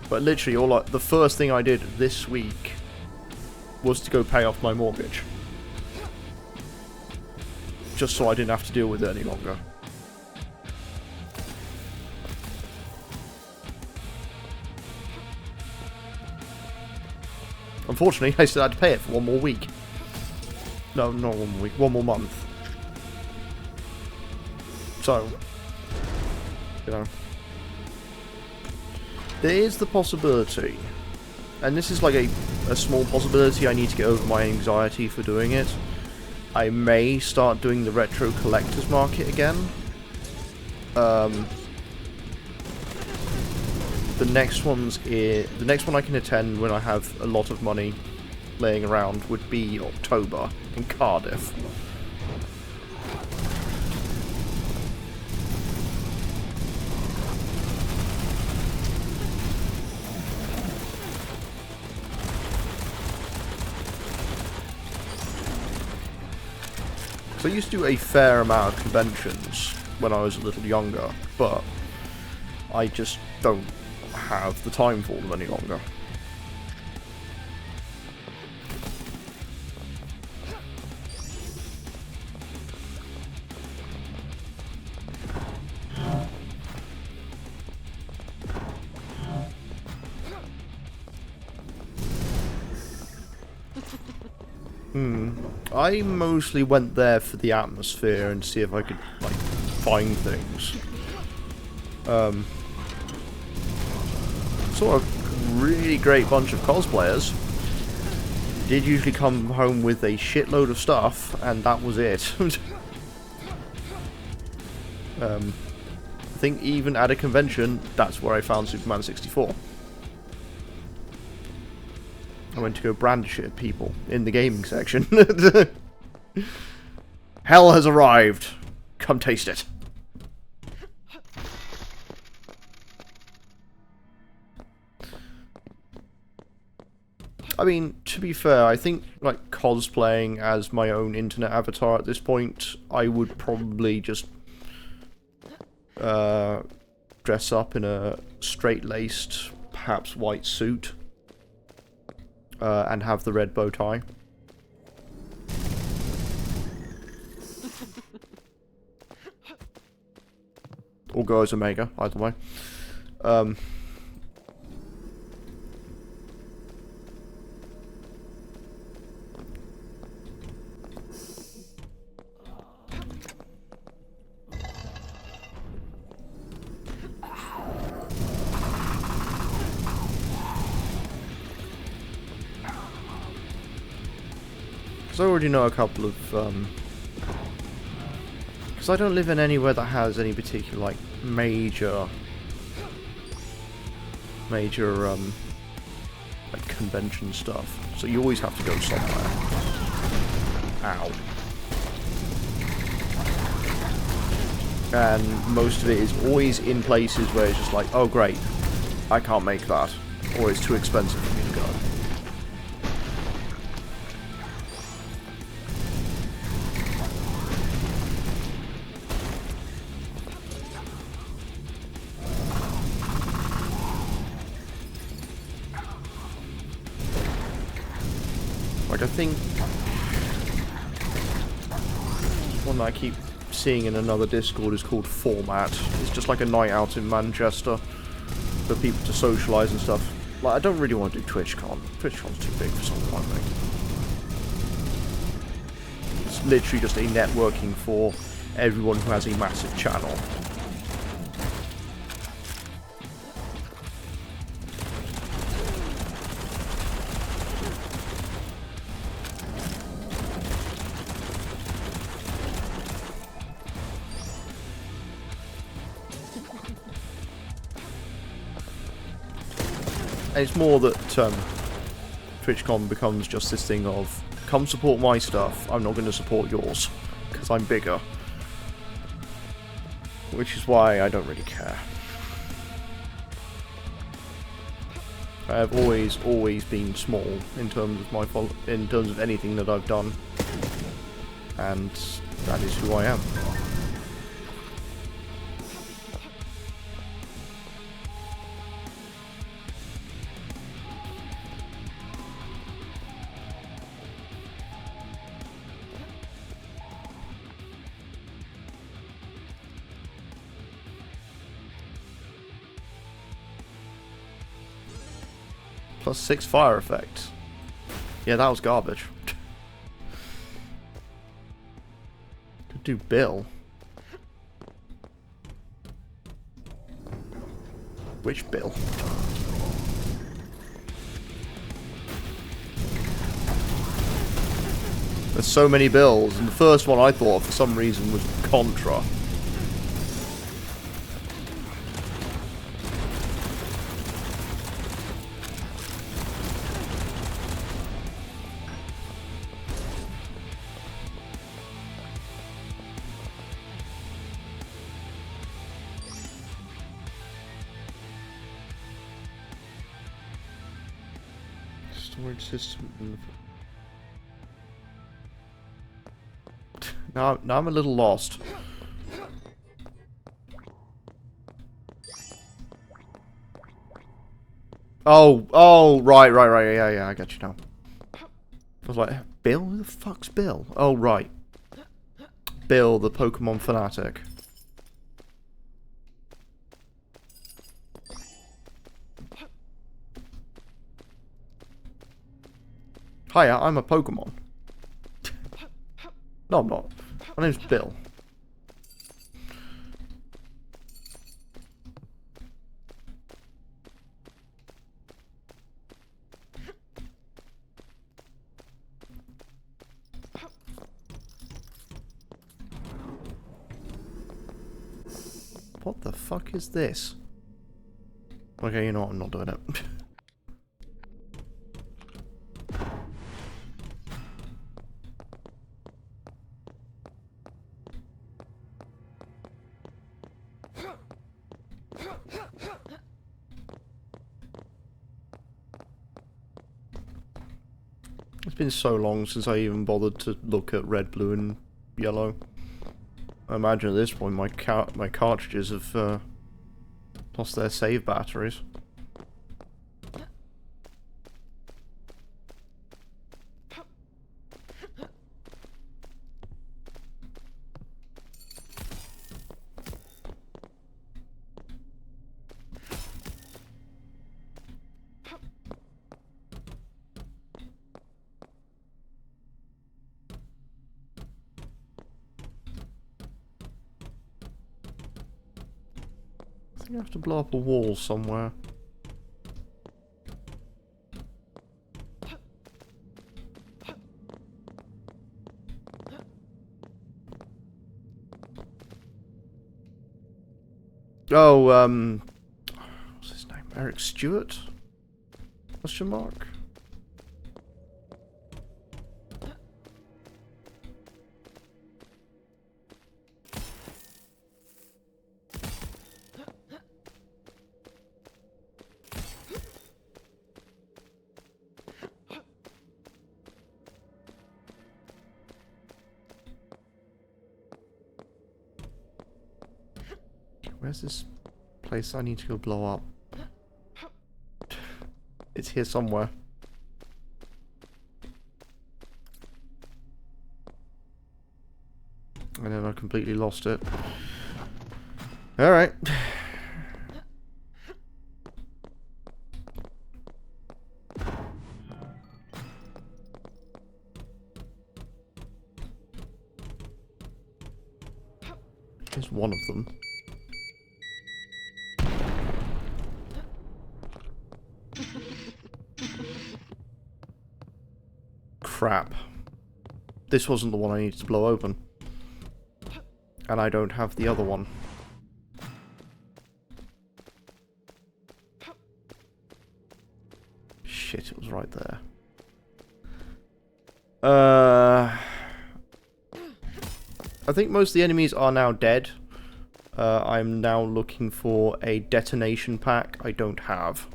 But literally, the first thing I did this week was to go pay off my mortgage, just so I didn't have to deal with it any longer. Unfortunately, I still had to pay it for one more week. No, not 1 week, 1 more month. So, you know, there is the possibility, and this is like a small possibility, I need to get over my anxiety for doing it. I may start doing the retro collector's market again. The next one I can attend when I have a lot of money laying around would be October in Cardiff. So I used to do a fair amount of conventions when I was a little younger, but I just don't have the time for them any longer. I mostly went there for the atmosphere and see if I could, like, find things. Saw a really great bunch of cosplayers. Did usually come home with a shitload of stuff, and that was it. I think even at a convention, that's where I found Superman 64. I went to go brandish it at people in the gaming section. Hell has arrived. Come taste it. I mean, to be fair, I think, like, cosplaying as my own internet avatar at this point, I would probably just dress up in a straight-laced, perhaps white suit. And have the red bow tie. Or go as Omega, either way. Because I already know a couple of, because I don't live in anywhere that has any particular, like, major, like, convention stuff. So you always have to go somewhere. Ow. And most of it is always in places where it's just like, oh great, I can't make that. Or it's too expensive for me to go. Like, I think one that I keep seeing in another Discord is called Format. It's just like a night out in Manchester for people to socialise and stuff. Like, I don't really want to do TwitchCon. TwitchCon's too big for someone like me. It's literally just a networking for everyone who has a massive channel. And it's more that TwitchCon becomes just this thing of come support my stuff. I'm not going to support yours. Because I'm bigger. Which is why I don't really care. I have always been small in terms of anything that I've done, and that is who I am. Plus 6 fire effect. Yeah, that was garbage. Could do Bill. Which Bill? There's so many Bills, and the first one I thought for some reason was Contra. Storage system. Now I'm a little lost. Oh, right, yeah, I got you now. I was like, Bill? Who the fuck's Bill? Oh, right. Bill, the Pokemon fanatic. Hiya, I'm a Pokemon. No, I'm not. My name's Bill. What the fuck is this? Okay, you know what, I'm not doing it. It's been so long since I even bothered to look at red, blue, and yellow. I imagine at this point my cartridges have lost their save batteries. I think I have to blow up a wall somewhere. Oh, what's his name? Eric Stewart? Question mark? Where's this place I need to go blow up? It's here somewhere. And then I completely lost it. Alright. Here's one of them. Crap. This wasn't the one I needed to blow open. And I don't have the other one. Shit, it was right there. I think most of the enemies are now dead. I'm now looking for a detonation pack I don't have.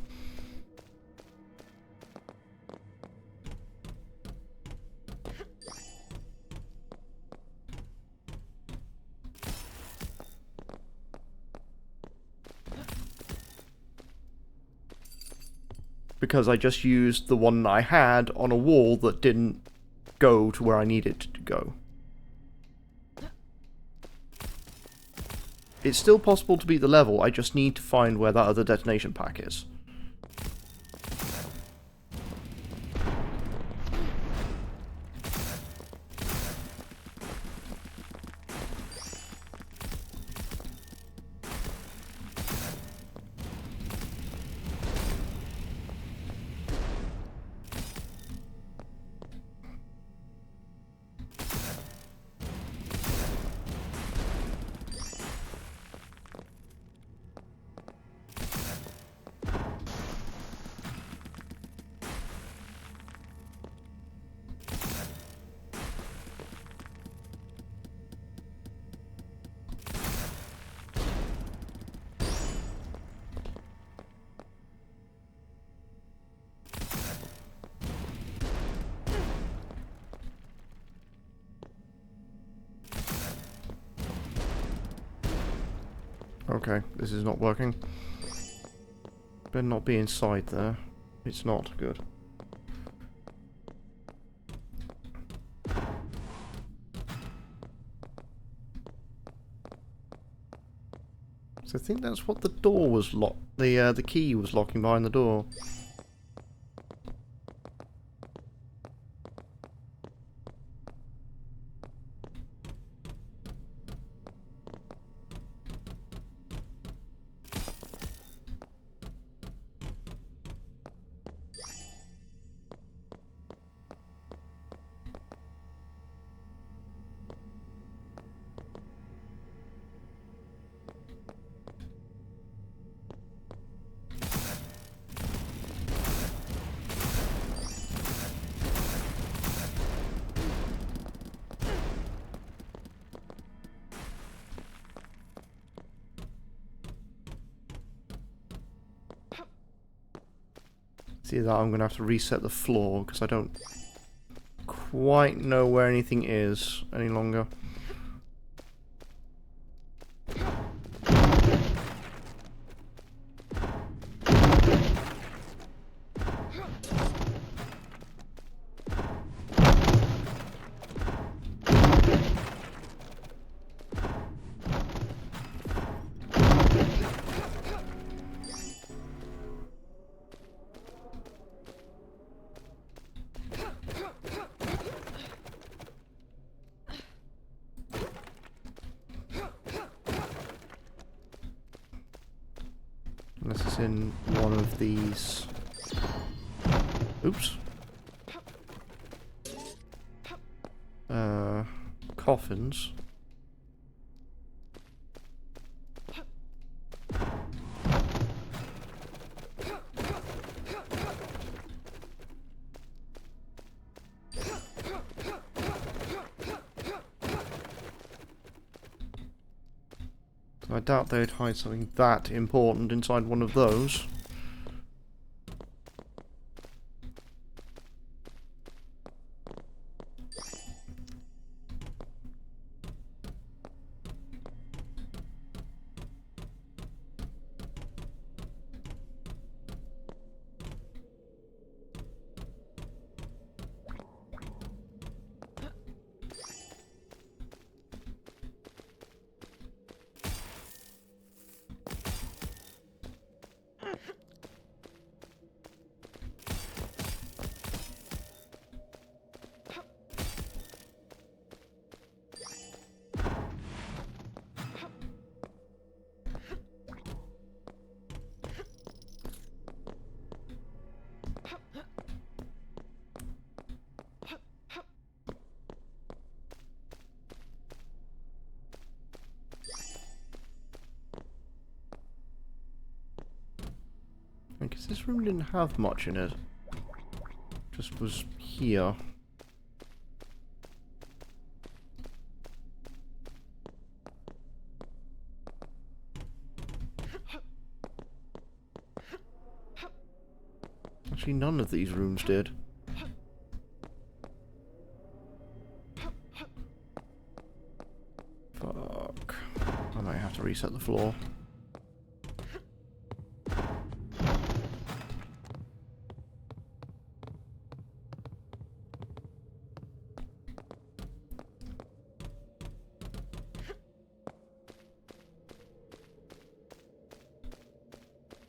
Because I just used the one I had on a wall that didn't go to where I needed it to go. It's still possible to beat the level, I just need to find where that other detonation pack is. Okay, this is not working. Better not be inside there. It's not good. So I think that's what the door was locked. The key was locking behind the door. See that I'm going to have to reset the floor because I don't quite know where anything is any longer. Unless it's in one of these... Oops. Coffins. I doubt they'd hide something that important inside one of those. Because this room didn't have much in it. Just was here. Actually, none of these rooms did. Fuck. I might have to reset the floor.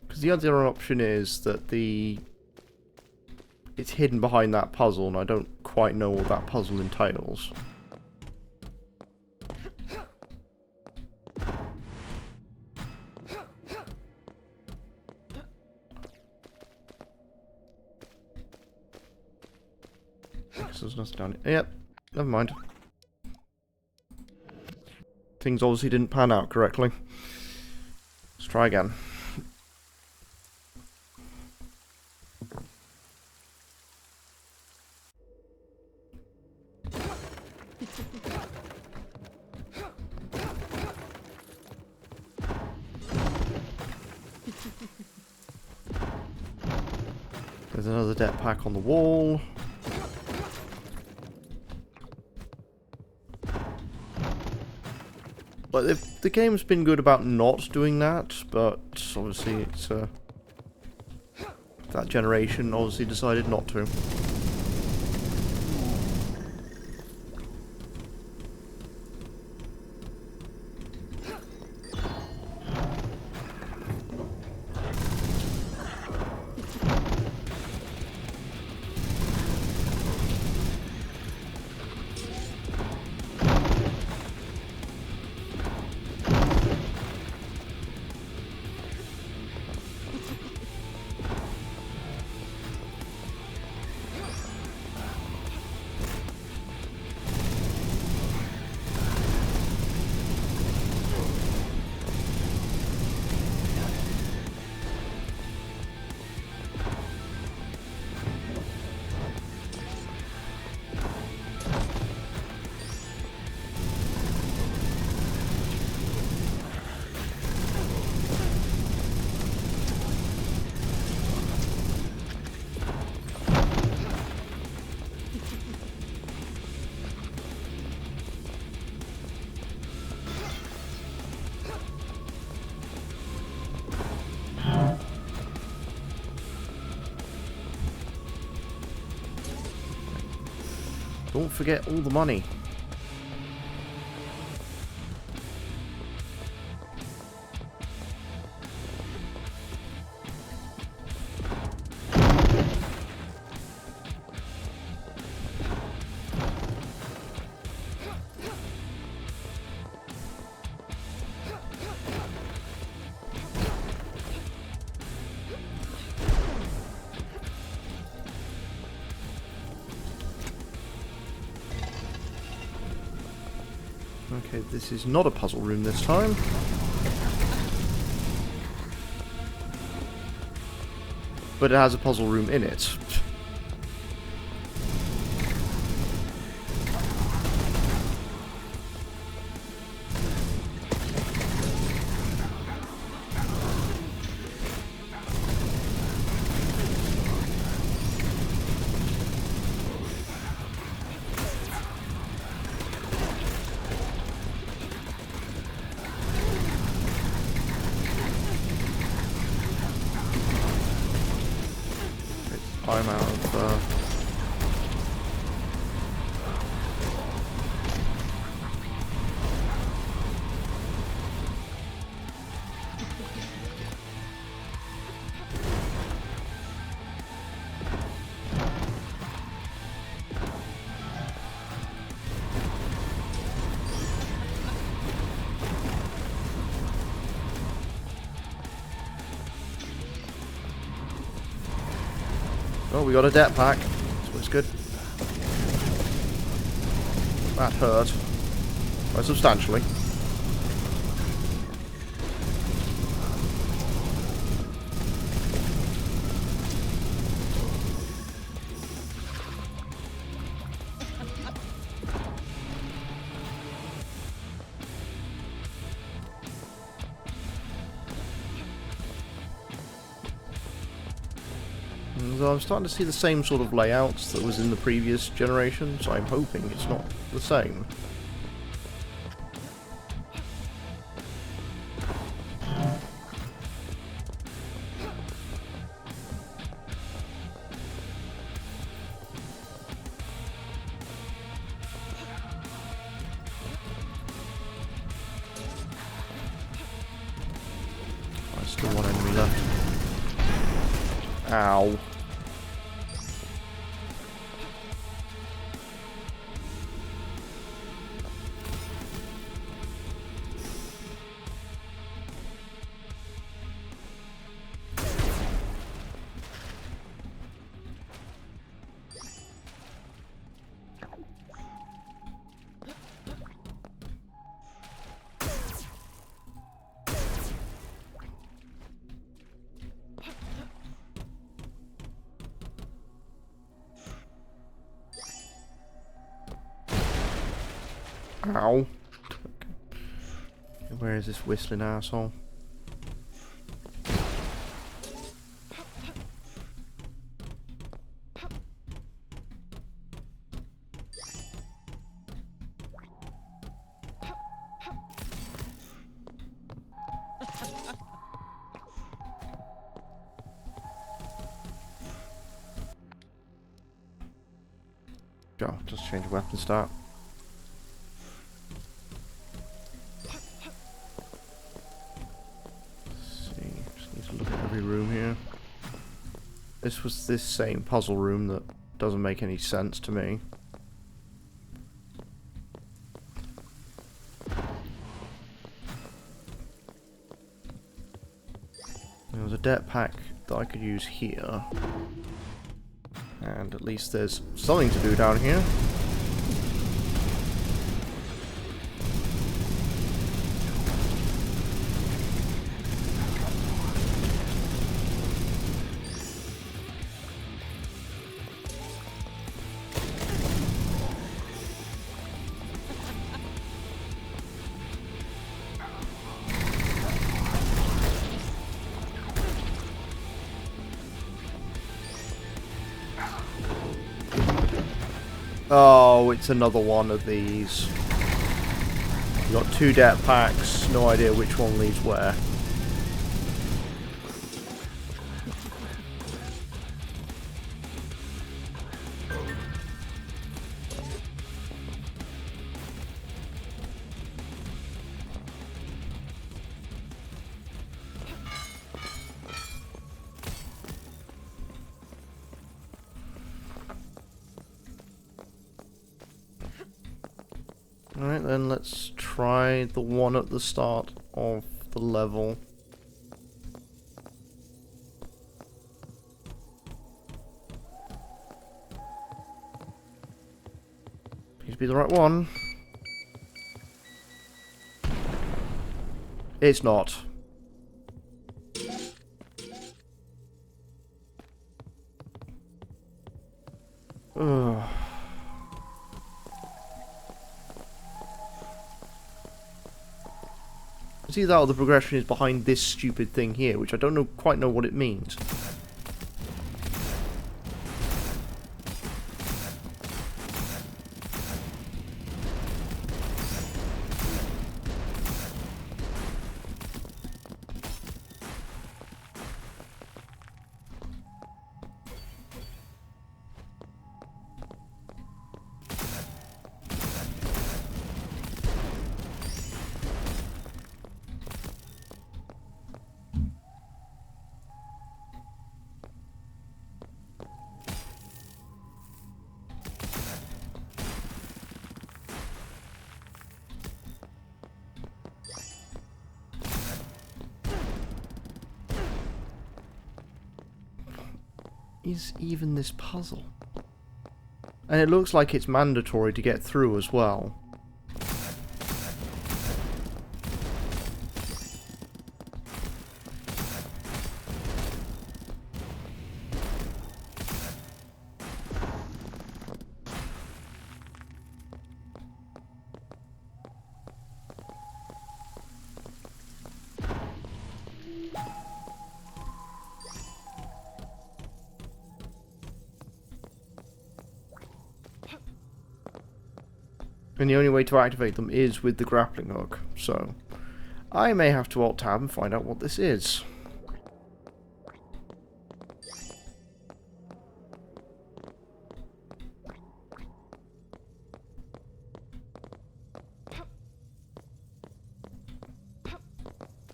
Because the other option is that it's hidden behind that puzzle, and I don't quite know what that puzzle entails. There's nothing down here. Yep, never mind. Things obviously didn't pan out correctly. Let's try again. There's another deck pack on the wall. But the game's been good about not doing that, but obviously it's that generation obviously decided not to. Don't forget all the money. Okay, this is not a puzzle room this time. But it has a puzzle room in it. I'm out of Oh, we got a debt pack. So it's good. That hurt. Quite substantially. So I'm starting to see the same sort of layouts that was in the previous generation, so I'm hoping it's not the same. Still one enemy left. Ow. Ow. Where is this whistling asshole? Go, just change weapon start. Room here. This was this same puzzle room that doesn't make any sense to me. There was a det pack that I could use here. And at least there's something to do down here. Oh, it's another one of these. You got two det packs, no idea which one leads where. Alright then, let's try the one at the start of the level. Please be the right one. It's not. Ugh. It's either that or the progression is behind this stupid thing here, which I don't quite know what it means. Is even this puzzle? And it looks like it's mandatory to get through as well. And the only way to activate them is with the grappling hook, so I may have to alt-tab and find out what this is.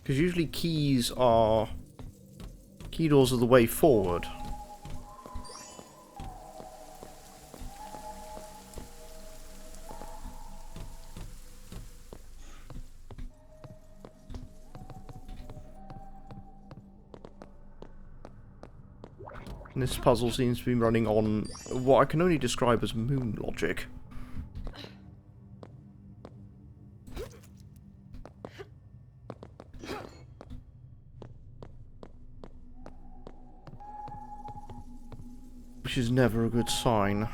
Because usually key doors are the way forward. And this puzzle seems to be running on what I can only describe as moon logic. Which is never a good sign.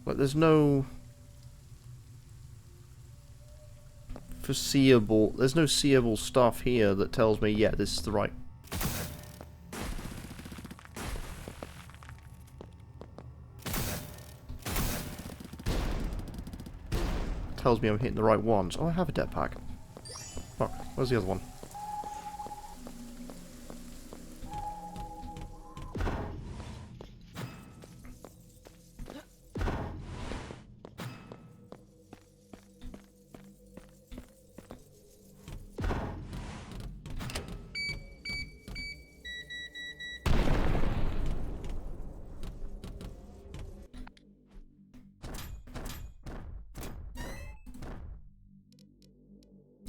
But there's no there's no seeable stuff here that tells me, yeah, this is the right. Tells me I'm hitting the right ones. Oh, I have a depth pack. Oh, where's the other one?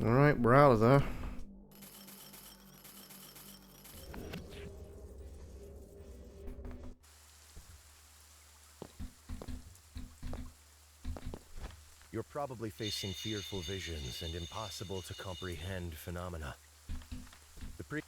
Alright, we're out of there. You're probably facing fearful visions and impossible to comprehend phenomena. The pre-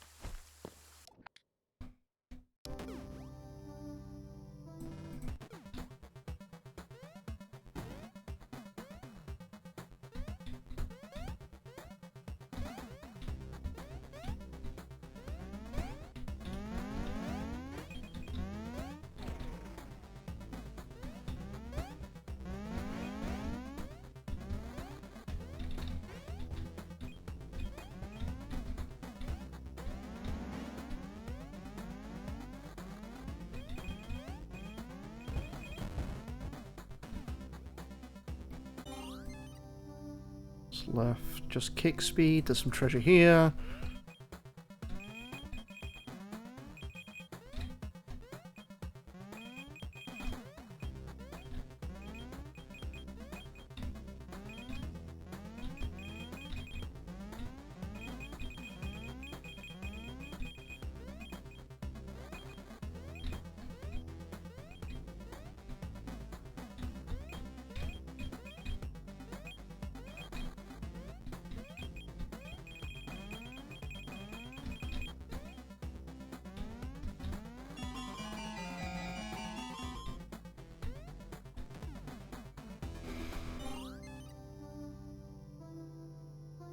Left, just kick speed. There's some treasure here.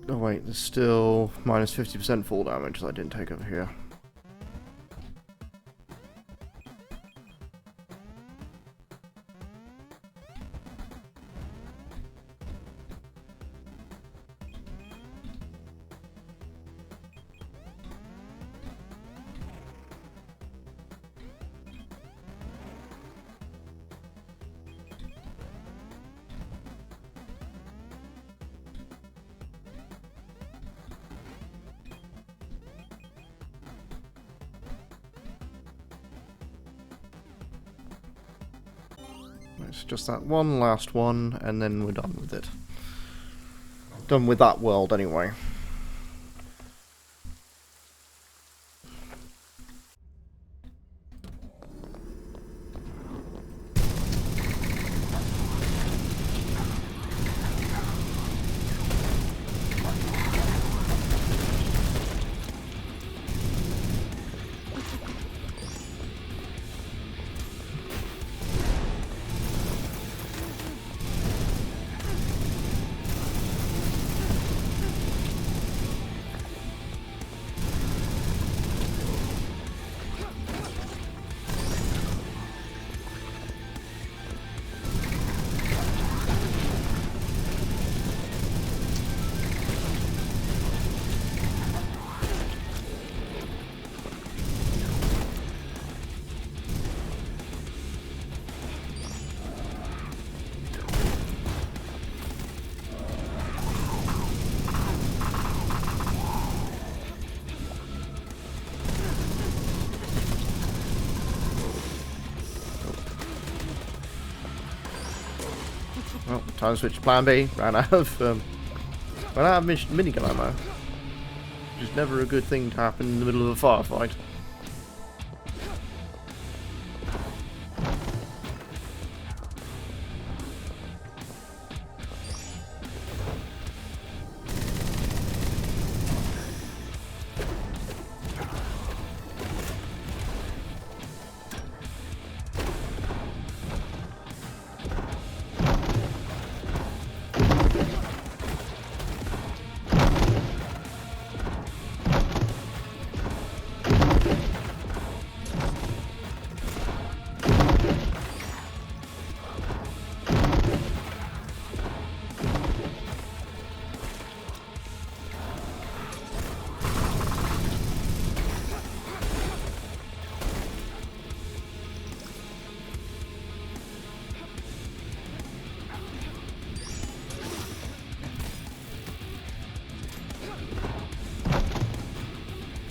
Oh wait, there's still minus 50% fall damage that I didn't take over here. It's just that one last one, and then we're done with it. Done with that world, anyway. Well, time to switch to plan B. Ran out of minigun ammo. Which is never a good thing to happen in the middle of a firefight.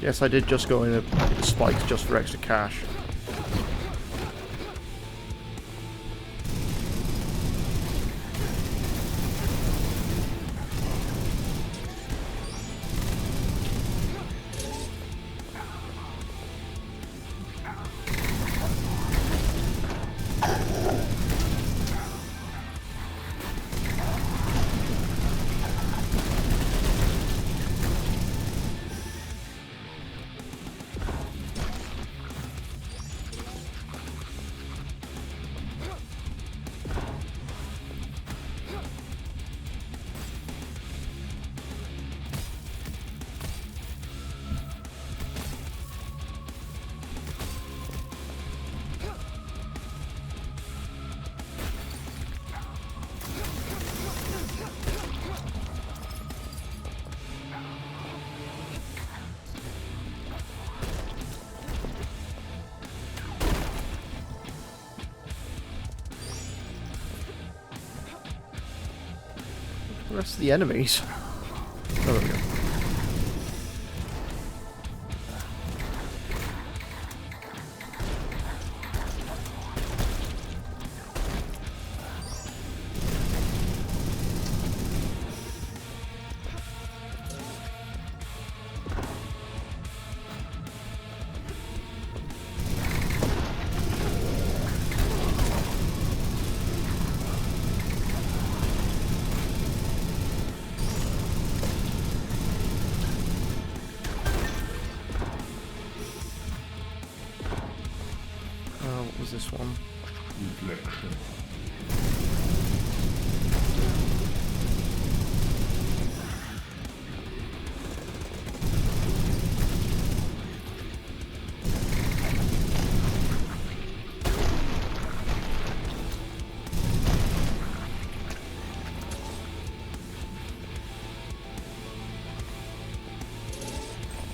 Yes, I did just go in a spikes just for extra cash. The rest of the enemies. Oh, there we go. What was this one? Reflection.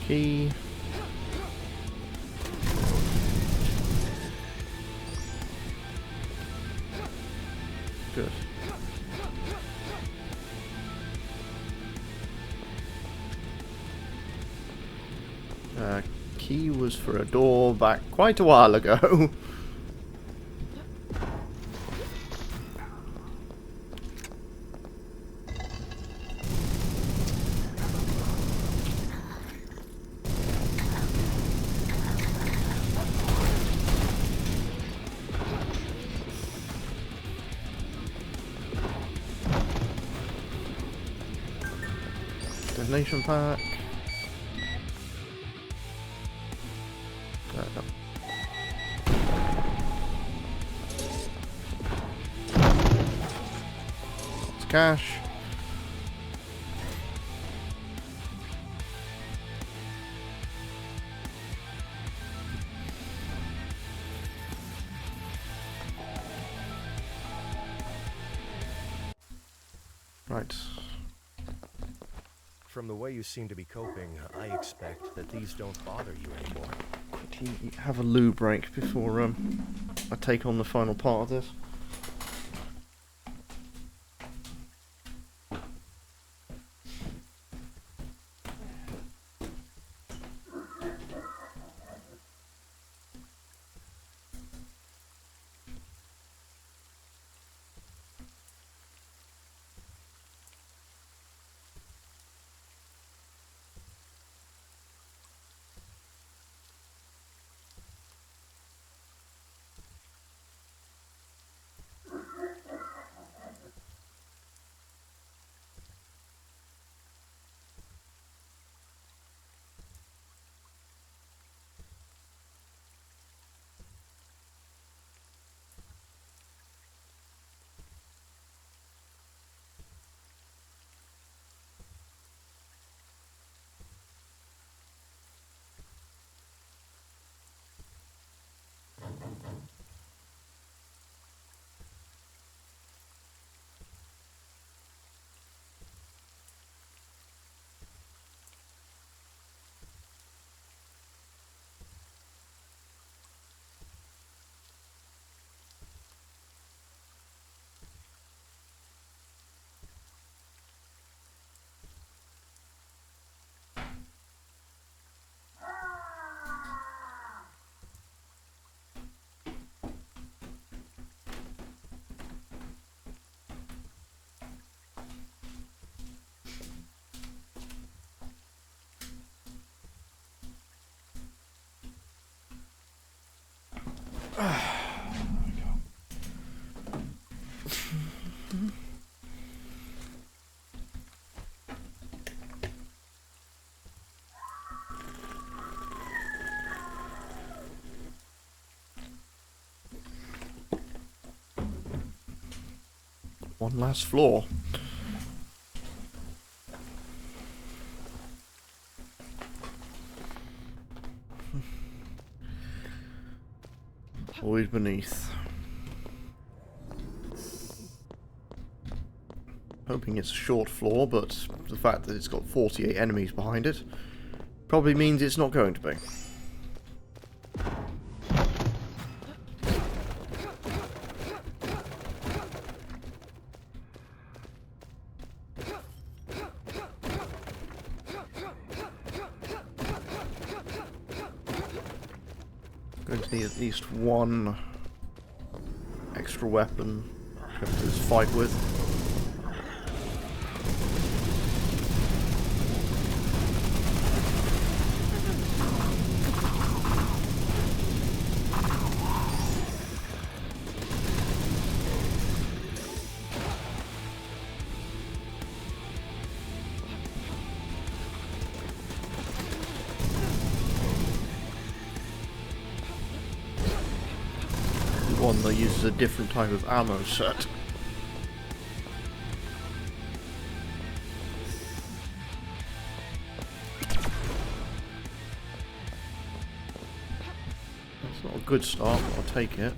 Key. Good. Key was for a door back quite a while ago. Detonation pack. No. It's cash. Right. From the way you seem to be coping, I expect that these don't bother you anymore. Quickly have a loo break before I take on the final part of this. One last floor. Void beneath. Hoping it's a short floor, but the fact that it's got 48 enemies behind it probably means it's not going to be. Going to need at least one extra weapon to have this fight with. One that uses a different type of ammo set. That's not a good start, but I'll take it.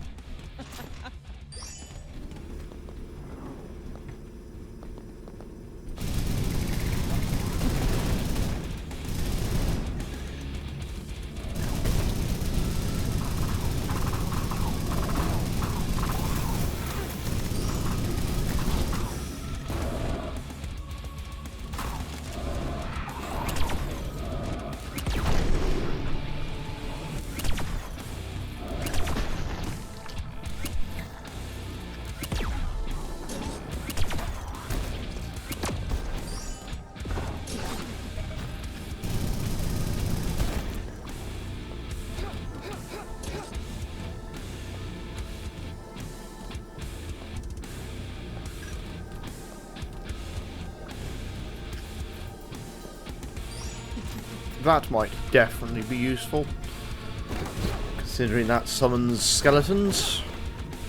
That might definitely be useful, considering that summons skeletons.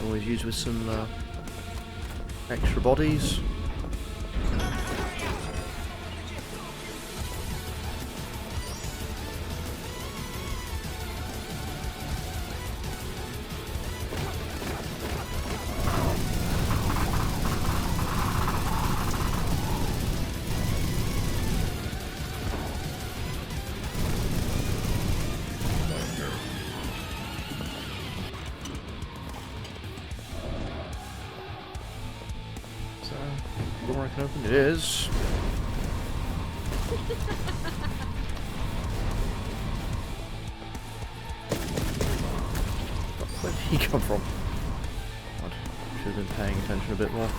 Always used with some extra bodies. Door I can open. It is. Where did he come from? God, should have been paying attention a bit more.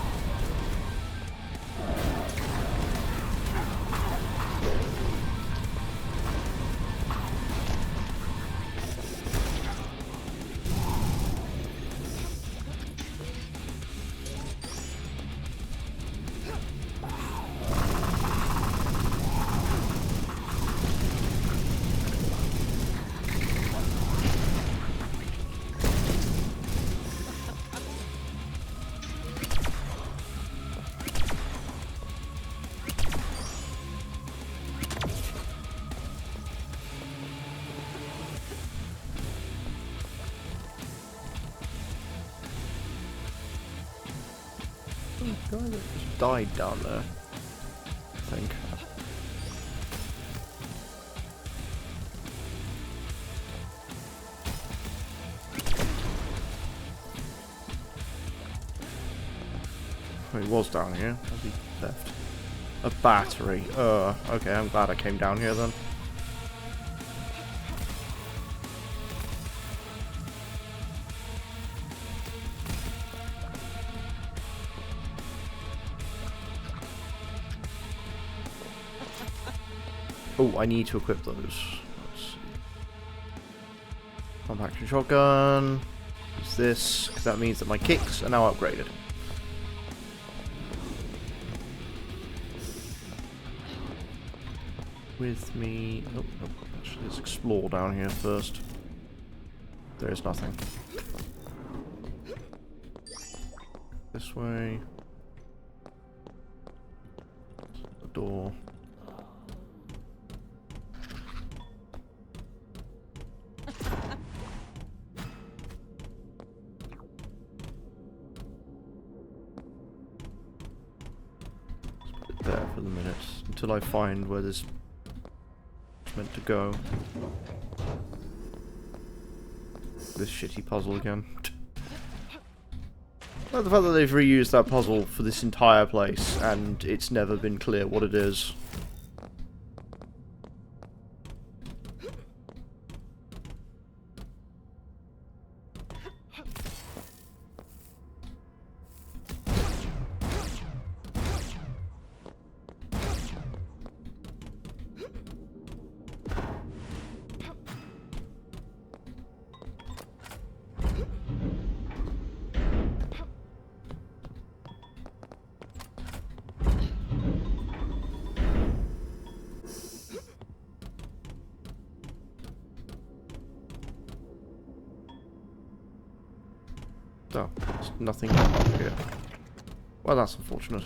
Guy that just died down there, I think. Oh, he was down here. How's he left? A battery. Okay, I'm glad I came down here then. Oh, I need to equip those. Let's see. Pump action shotgun. Use this, because that means that my kicks are now upgraded. With me. Oh, no. Actually, let's explore down here first. There is nothing. This way. door. There for the minute until I find where this is meant to go. This shitty puzzle again. Well, the fact that they've reused that puzzle for this entire place and it's never been clear what it is. Oh, there's nothing up here. Well, that's unfortunate.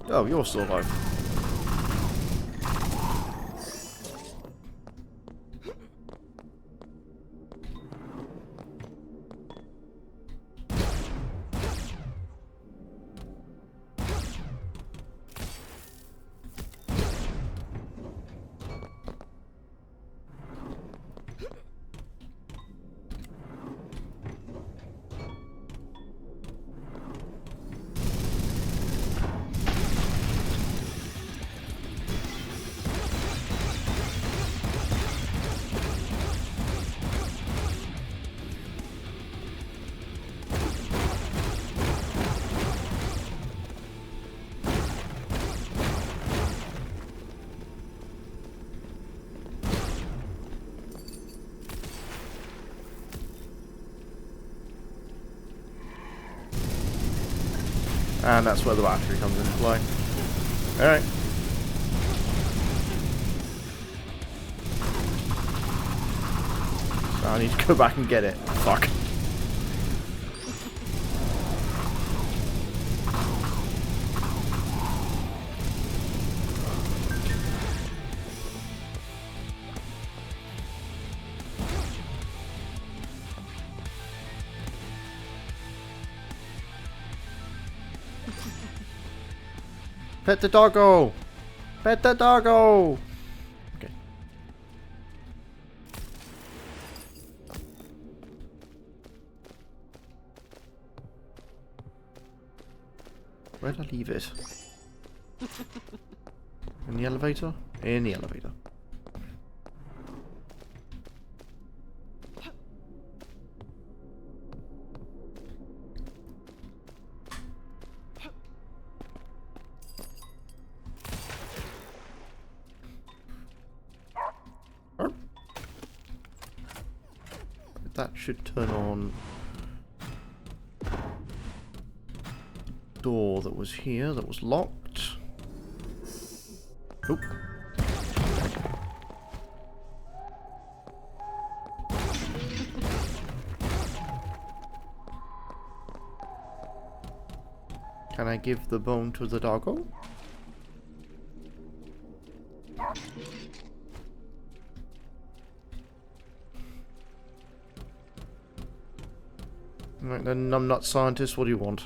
Oh, you're still alive. And that's where the battery comes into play. Alright. So I need to go back and get it. Fuck. Pet the doggo! Pet the doggo! Okay. Where'd I leave it? In the elevator? In the elevator. That should turn on door that was here, that was locked. Oop. Can I give the bone to the doggo? Right then, numbnut scientist, what do you want?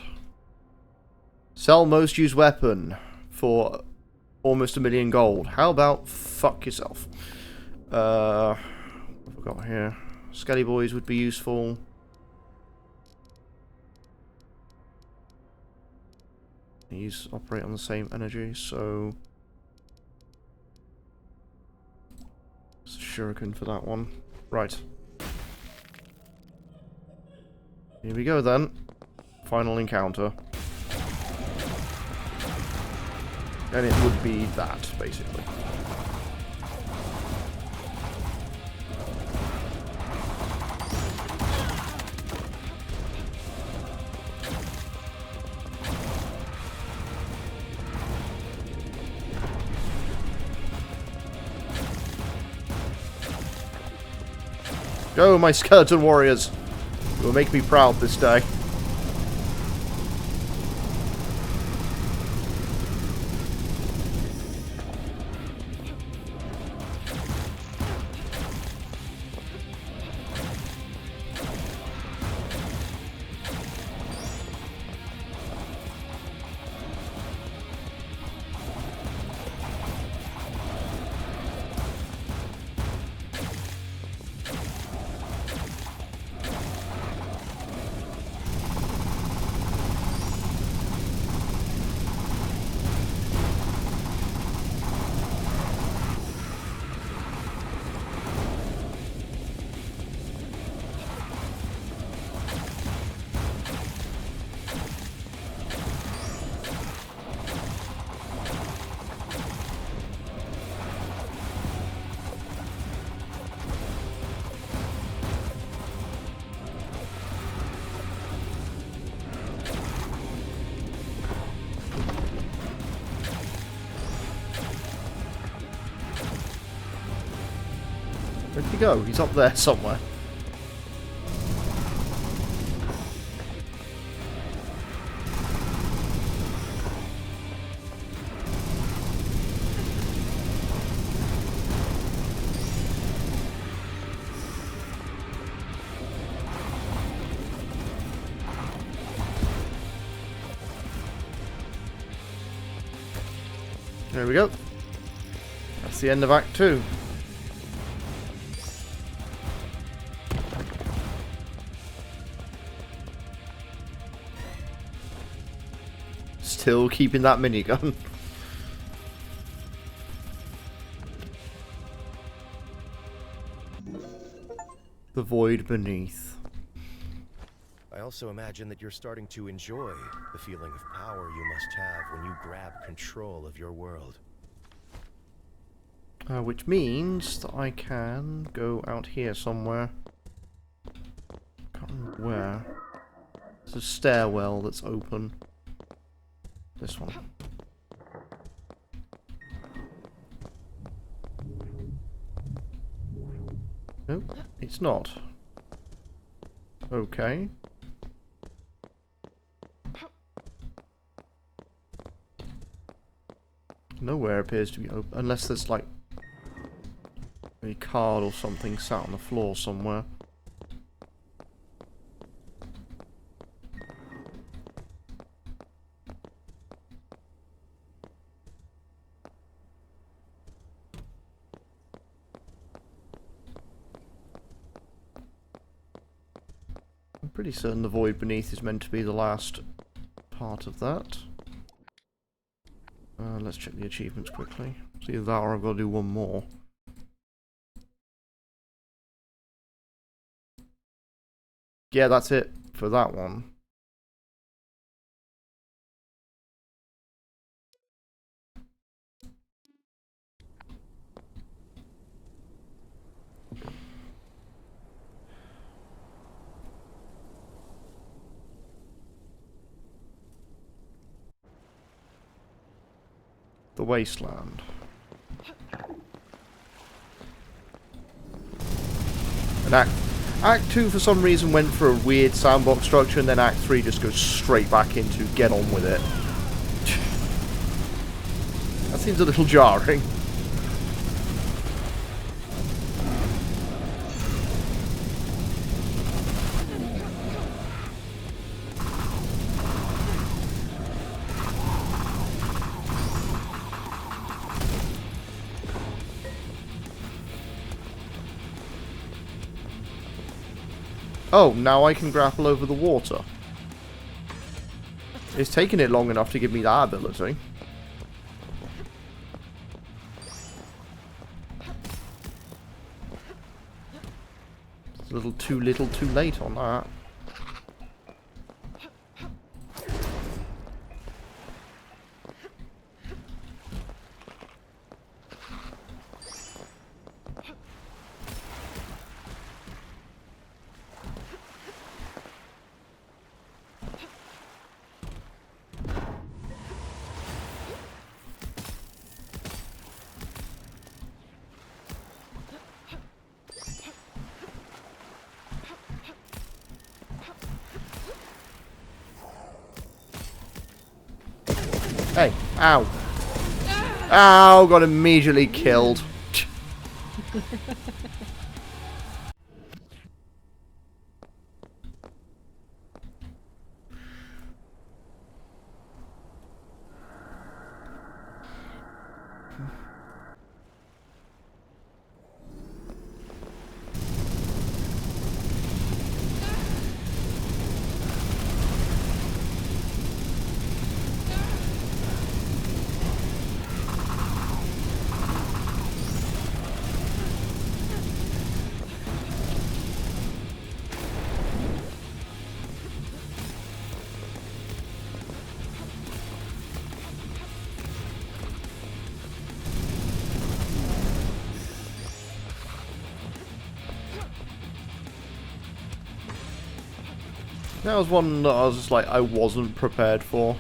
Sell most used weapon for almost 1 million gold. How about fuck yourself? What have we got here? Skelly boys would be useful. These operate on the same energy, so it's a shuriken for that one. Right. Here we go then. Final encounter. And it would be that, basically. Go, my skeleton warriors! You will make me proud this day. Where'd he go? He's up there somewhere. There we go. That's the end of Act 2. Still keeping that minigun. The void beneath. I also imagine that you're starting to enjoy the feeling of power you must have when you grab control of your world. Which means that I can go out here somewhere. Can't remember where. There's a stairwell that's open. This one. Nope, it's not. Okay. Nowhere appears to be open, unless there's like a card or something sat on the floor somewhere. I'm pretty certain the void beneath is meant to be the last part of that. Let's check the achievements quickly. It's either that or I've got to do one more. Yeah, that's it for that one. The Wasteland. And Act 2 for some reason went for a weird sandbox structure, and then Act 3 just goes straight back into get on with it. That seems a little jarring. Oh, now I can grapple over the water. It's taken it long enough to give me that ability. It's a little too late on that. Hey, ow. Ow, got immediately killed. That was one that I was just like, I wasn't prepared for.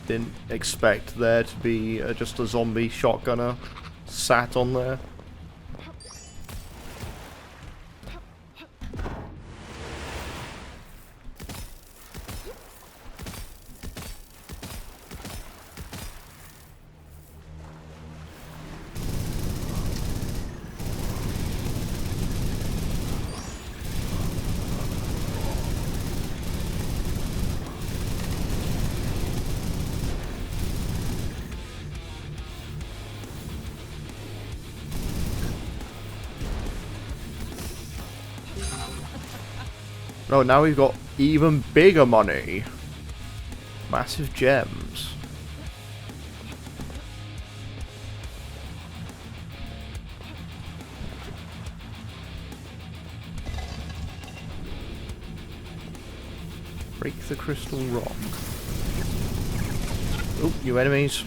Didn't expect there to be just a zombie shotgunner sat on there. Oh, now we've got even bigger money. Massive gems. Break the crystal rock. Oh, new enemies.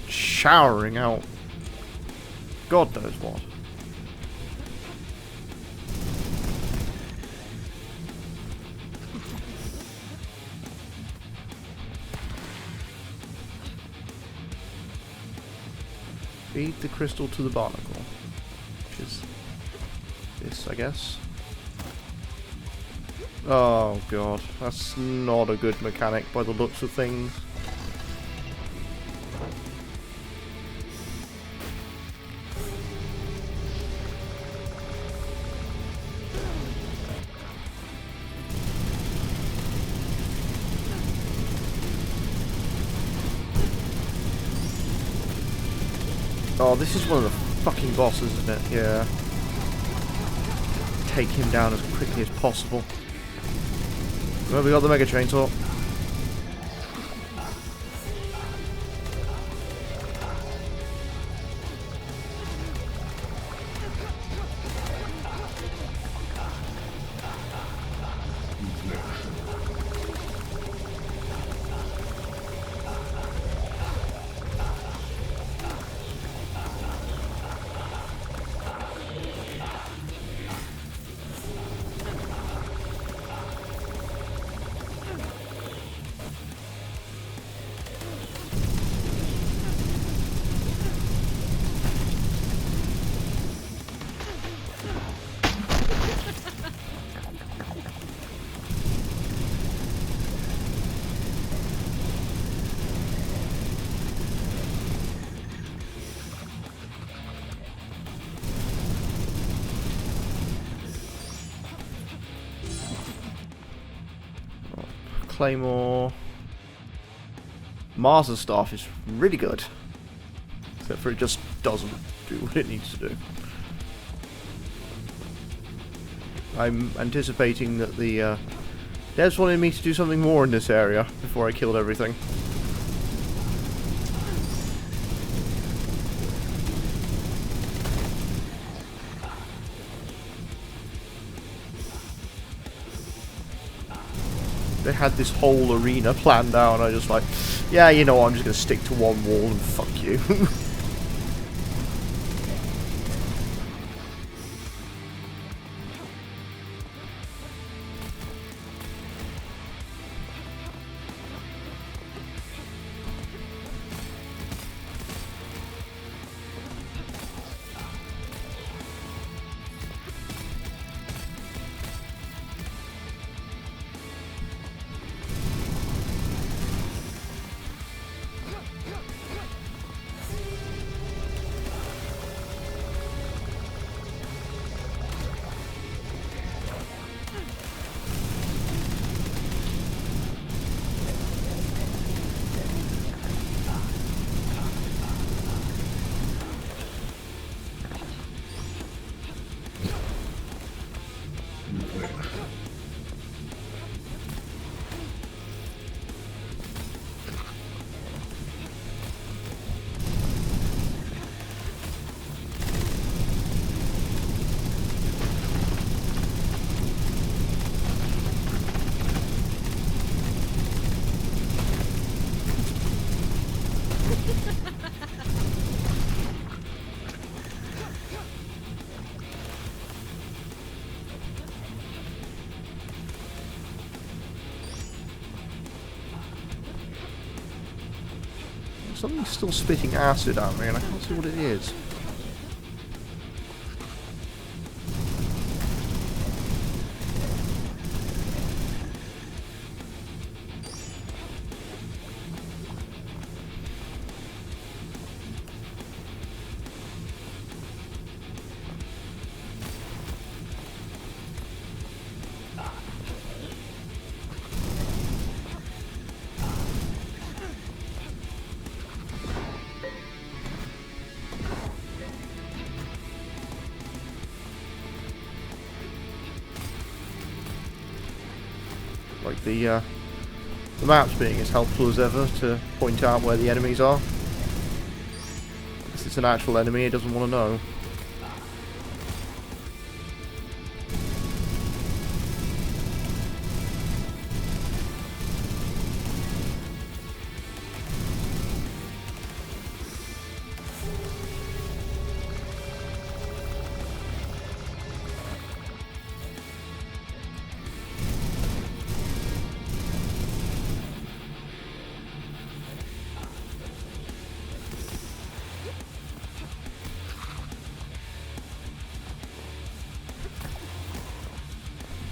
Showering out God knows what. Feed the crystal to the barnacle, which is this, I guess. Oh god, that's not a good mechanic by the looks of things. Oh, this is one of the fucking bosses, isn't it? Yeah. Take him down as quickly as possible. Well, we got the Mega Chainsaw. Claymore. Master Staff is really good. Except for it just doesn't do what it needs to do. I'm anticipating that the devs wanted me to do something more in this area before I killed everything. They had this whole arena planned out and I just like, yeah, you know what, I'm just going to stick to one wall and fuck you. Something's still spitting acid at me and I can't see what it is. Like the map's being as helpful as ever to point out where the enemies are. If it's an actual enemy, it doesn't want to know.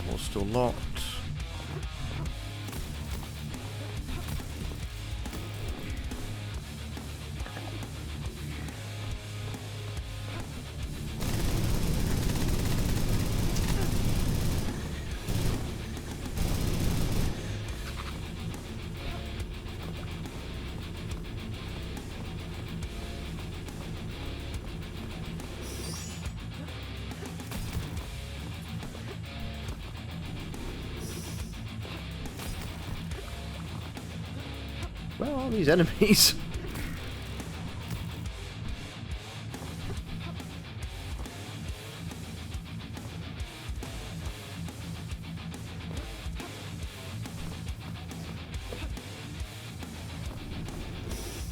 Door's still locked. Where are these enemies?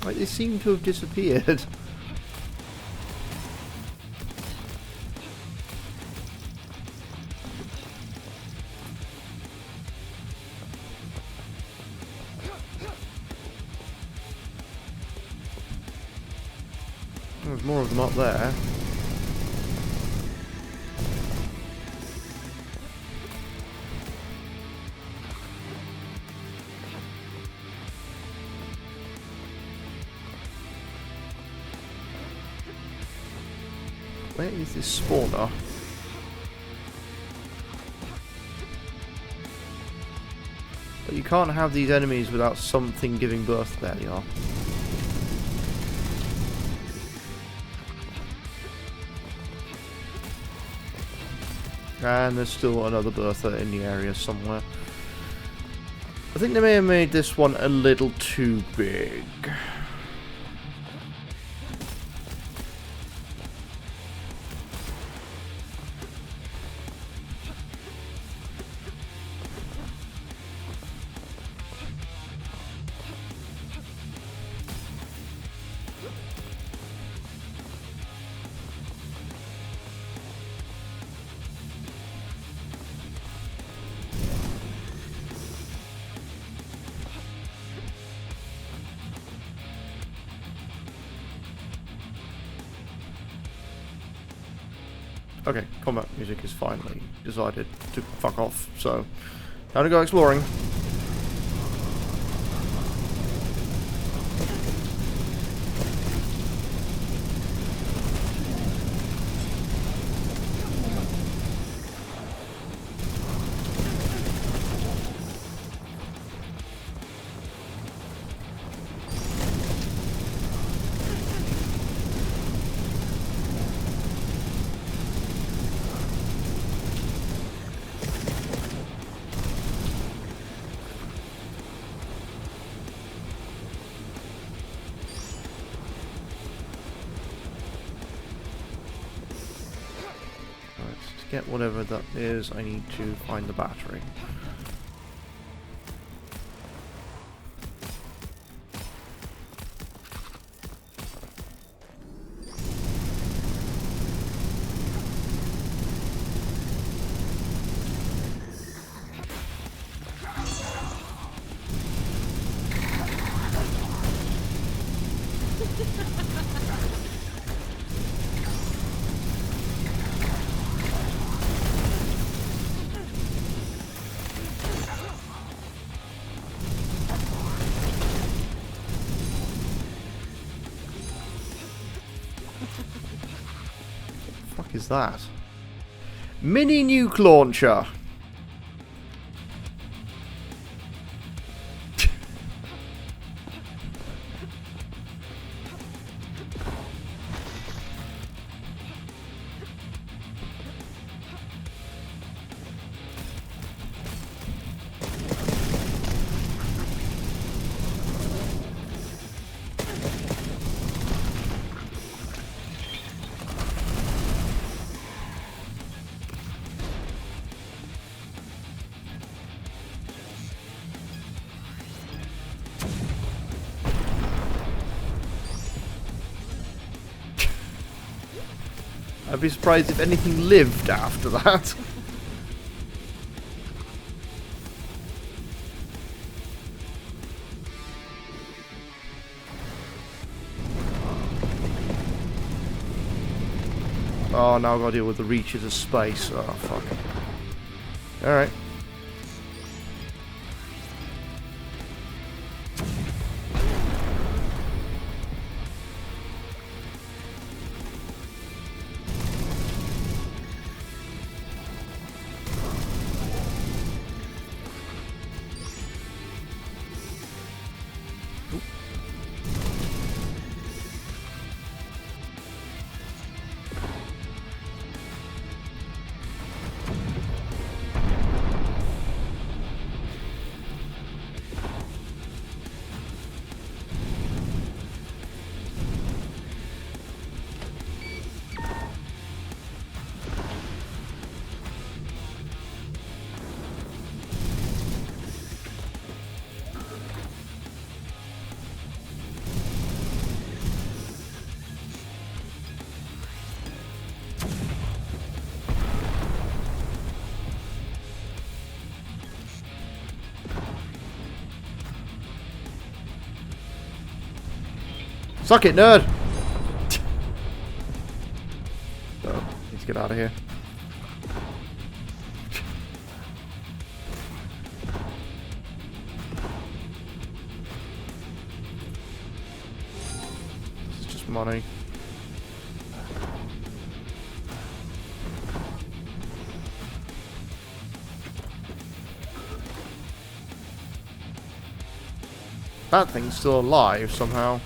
Like, they seem to have disappeared. There's more of them up there. Where is this spawner? But you can't have these enemies without something giving birth. There they are. And there's still another Bertha in the area somewhere. I think they may have made this one a little too big. Okay, combat music has finally decided to fuck off, so time to go exploring. To get whatever that is, I need to find the battery. is that? Mini nuke launcher. I'd be surprised if anything lived after that. Oh, now I've got to deal with the reaches of space. Oh, fuck. Alright. Suck it, nerd! Oh, need to get out of here. This is just money. That thing's still alive somehow.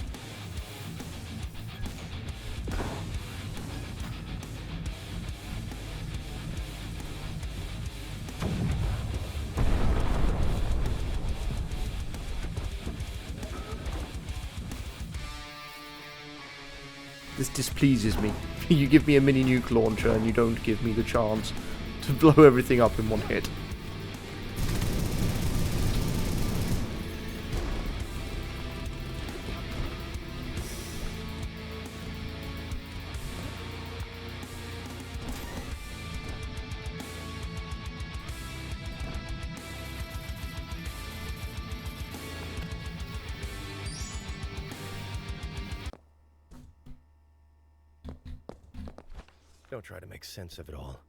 This displeases me. You give me a mini nuke launcher and you don't give me the chance to blow everything up in one hit. Don't try to make sense of it all.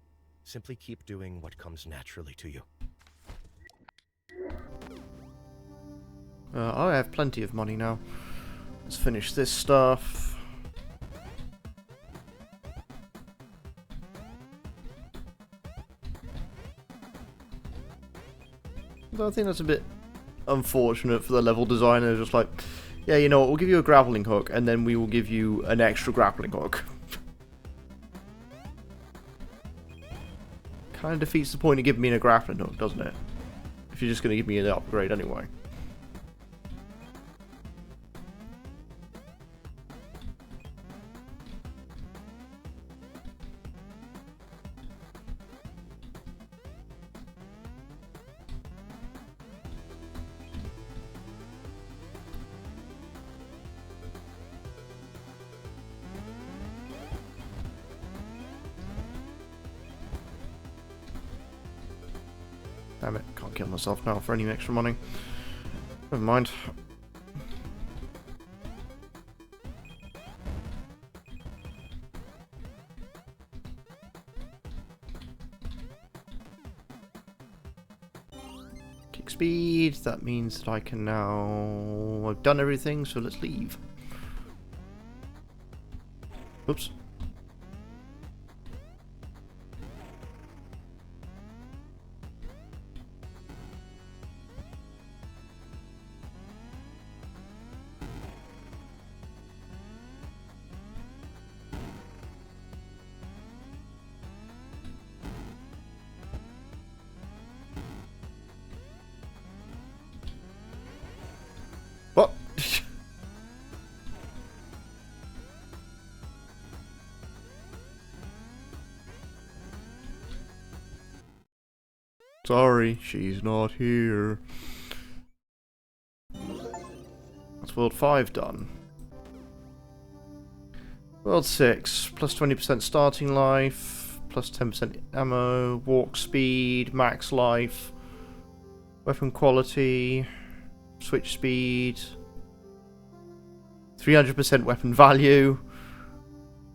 Simply keep doing what comes naturally to you. I have plenty of money now. Let's finish this stuff. I think that's a bit unfortunate for the level designer. Just like, yeah, you know what, we'll give you a grappling hook and then we will give you an extra grappling hook. Kind of defeats the point of giving me a grappling hook, doesn't it? If you're just going to give me an upgrade anyway. Damn it, can't kill myself now for any extra money. Never mind. Kick speed, that means that I can now... I've done everything, so let's leave. Oops. Sorry, she's not here. That's World 5 done. World 6, plus 20% starting life, plus 10% ammo, walk speed, max life, weapon quality, switch speed, 300% weapon value,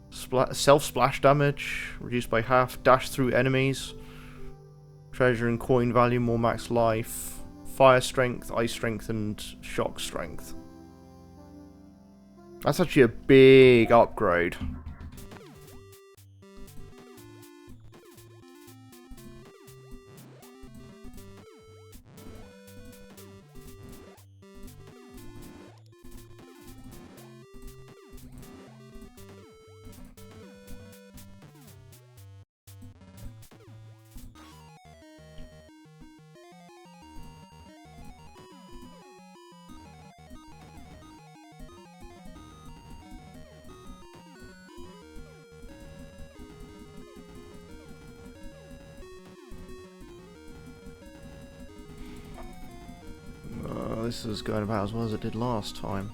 self-splash damage, reduced by half, dash through enemies, treasure and coin value, more max life, fire strength, ice strength, and shock strength. That's actually a big upgrade. This is going about as well as it did last time.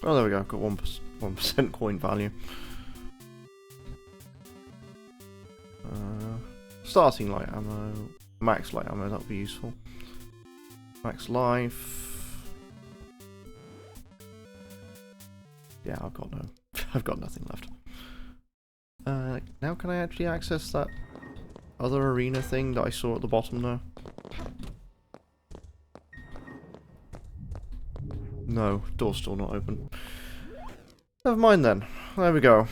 Oh, there we go. Got 1% coin value. Starting light ammo, max light ammo. That'll be useful. Max life. Yeah, I've got nothing left. Now can I actually access that other arena thing that I saw at the bottom there? No, door's still not open. Never mind then. There we go.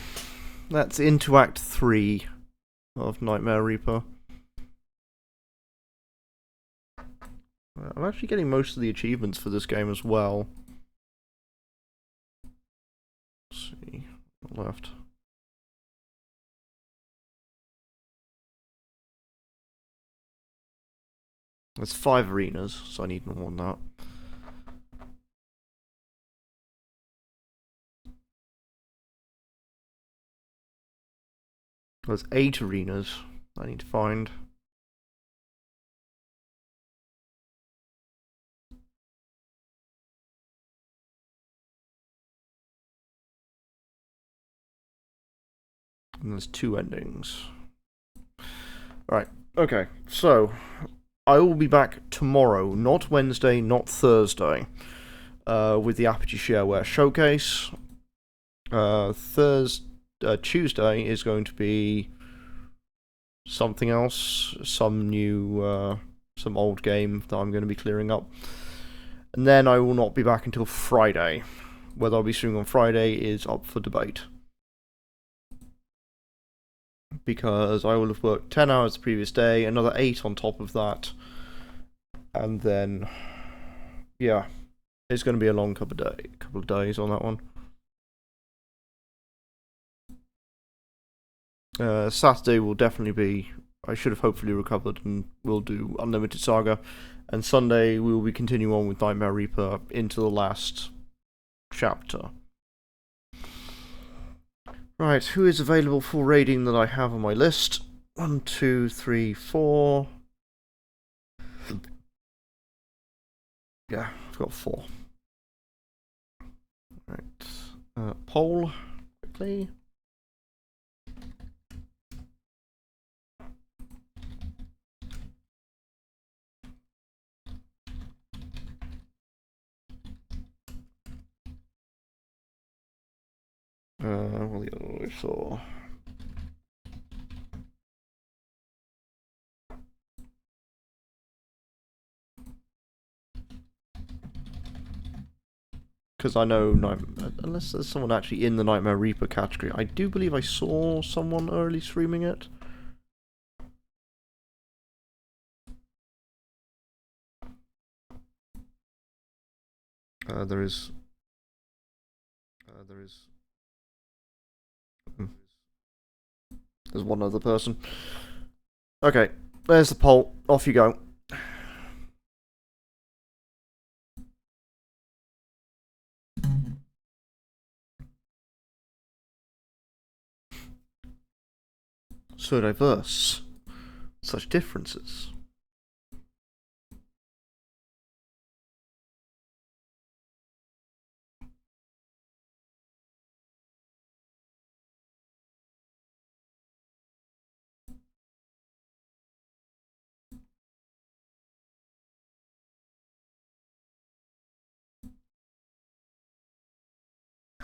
That's into Act 3 of Nightmare Reaper. I'm actually getting most of the achievements for this game as well. Let's see. Left. There's 5 arenas, so I need more than that. There's 8 arenas I need to find. And there's 2 endings. Alright, okay, so I will be back tomorrow, not Wednesday, not Thursday, with the Apogee Shareware Showcase. Tuesday is going to be something else, some new, some old game that I'm going to be clearing up. And then I will not be back until Friday. Whether I'll be streaming on Friday is up for debate. Because I will have worked 10 hours the previous day, another 8 on top of that. And then, yeah, it's going to be a long couple of days on that one. Saturday will definitely be, I should have hopefully recovered and we'll do Unlimited Saga. And Sunday we will be continuing on with Nightmare Reaper into the last chapter. Right, who is available for raiding that I have on my list? 1, 2, 3, 4. Yeah, I've got 4. Right, poll, quickly. Well, the other way, so... Because I know, unless there's someone actually in the Nightmare Reaper category, I do believe I saw someone early streaming it. There is... There's one other person. Okay, there's the poll. Off you go. So diverse. Such differences.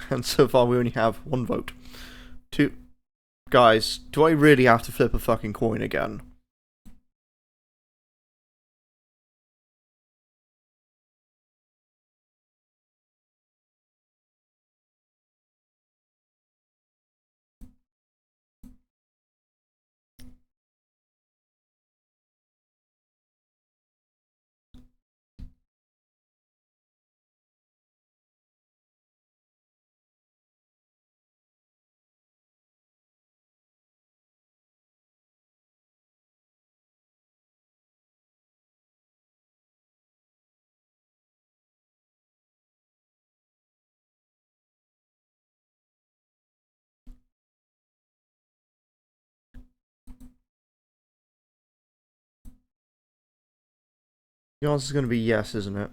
And so far we only have one vote. Two. Guys, do I really have to flip a fucking coin again? The answer's going to be yes, isn't it?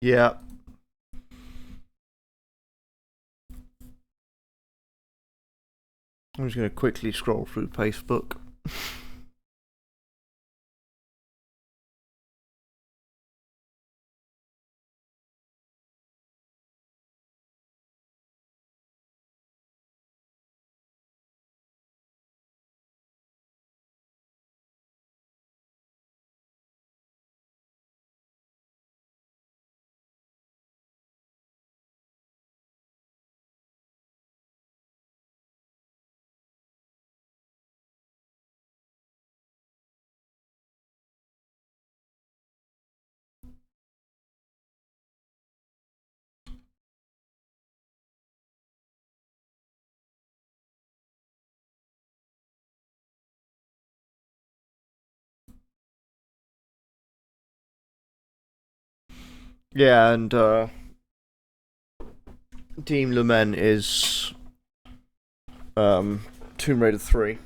Yeah. I'm just going to quickly scroll through Facebook. Yeah, and Team Lumen is Tomb Raider 3.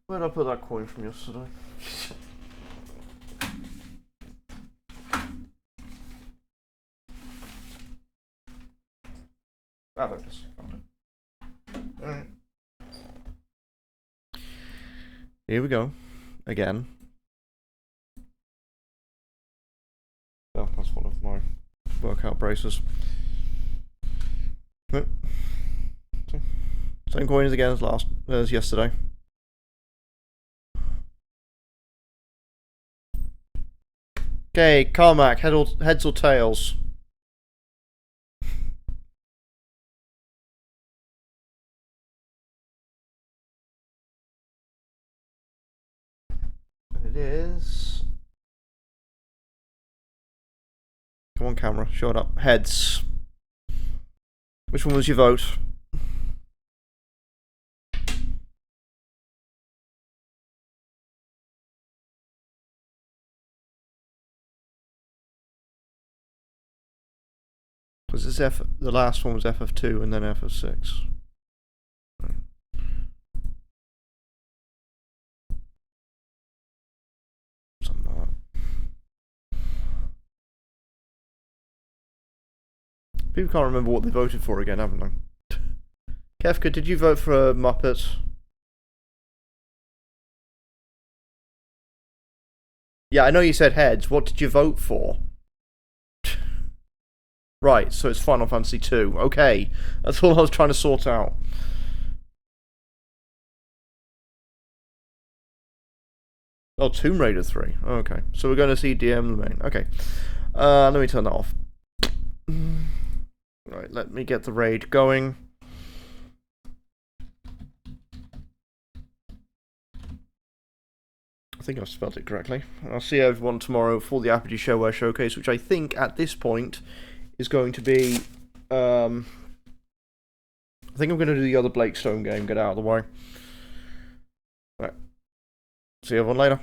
Where'd I put that coin from yesterday? Ah, there it is. Alright. Here we go. Again. Oh, that's one of my workout braces. Right. Same coins again as yesterday. Okay, Carmack, heads or tails? And it is. Come on, camera, show it up. Heads. Which one was your vote? Was this the last one was F of 2 and then F of 6. Right. Something like that. People can't remember what they voted for again, haven't they? Kefka, did you vote for Muppet? Yeah, I know you said heads. What did you vote for? Right, so it's Final Fantasy 2. Okay, that's all I was trying to sort out. Oh, Tomb Raider 3. Okay, so we're going to see DM the main. Okay, let me turn that off. Right, let me get the raid going. I think I've spelled it correctly. I'll see everyone tomorrow for the Apogee Shareware Showcase, which I think at this point is going to be, I think I'm going to do the other Blake Stone game, get out of the way. Right. See everyone later.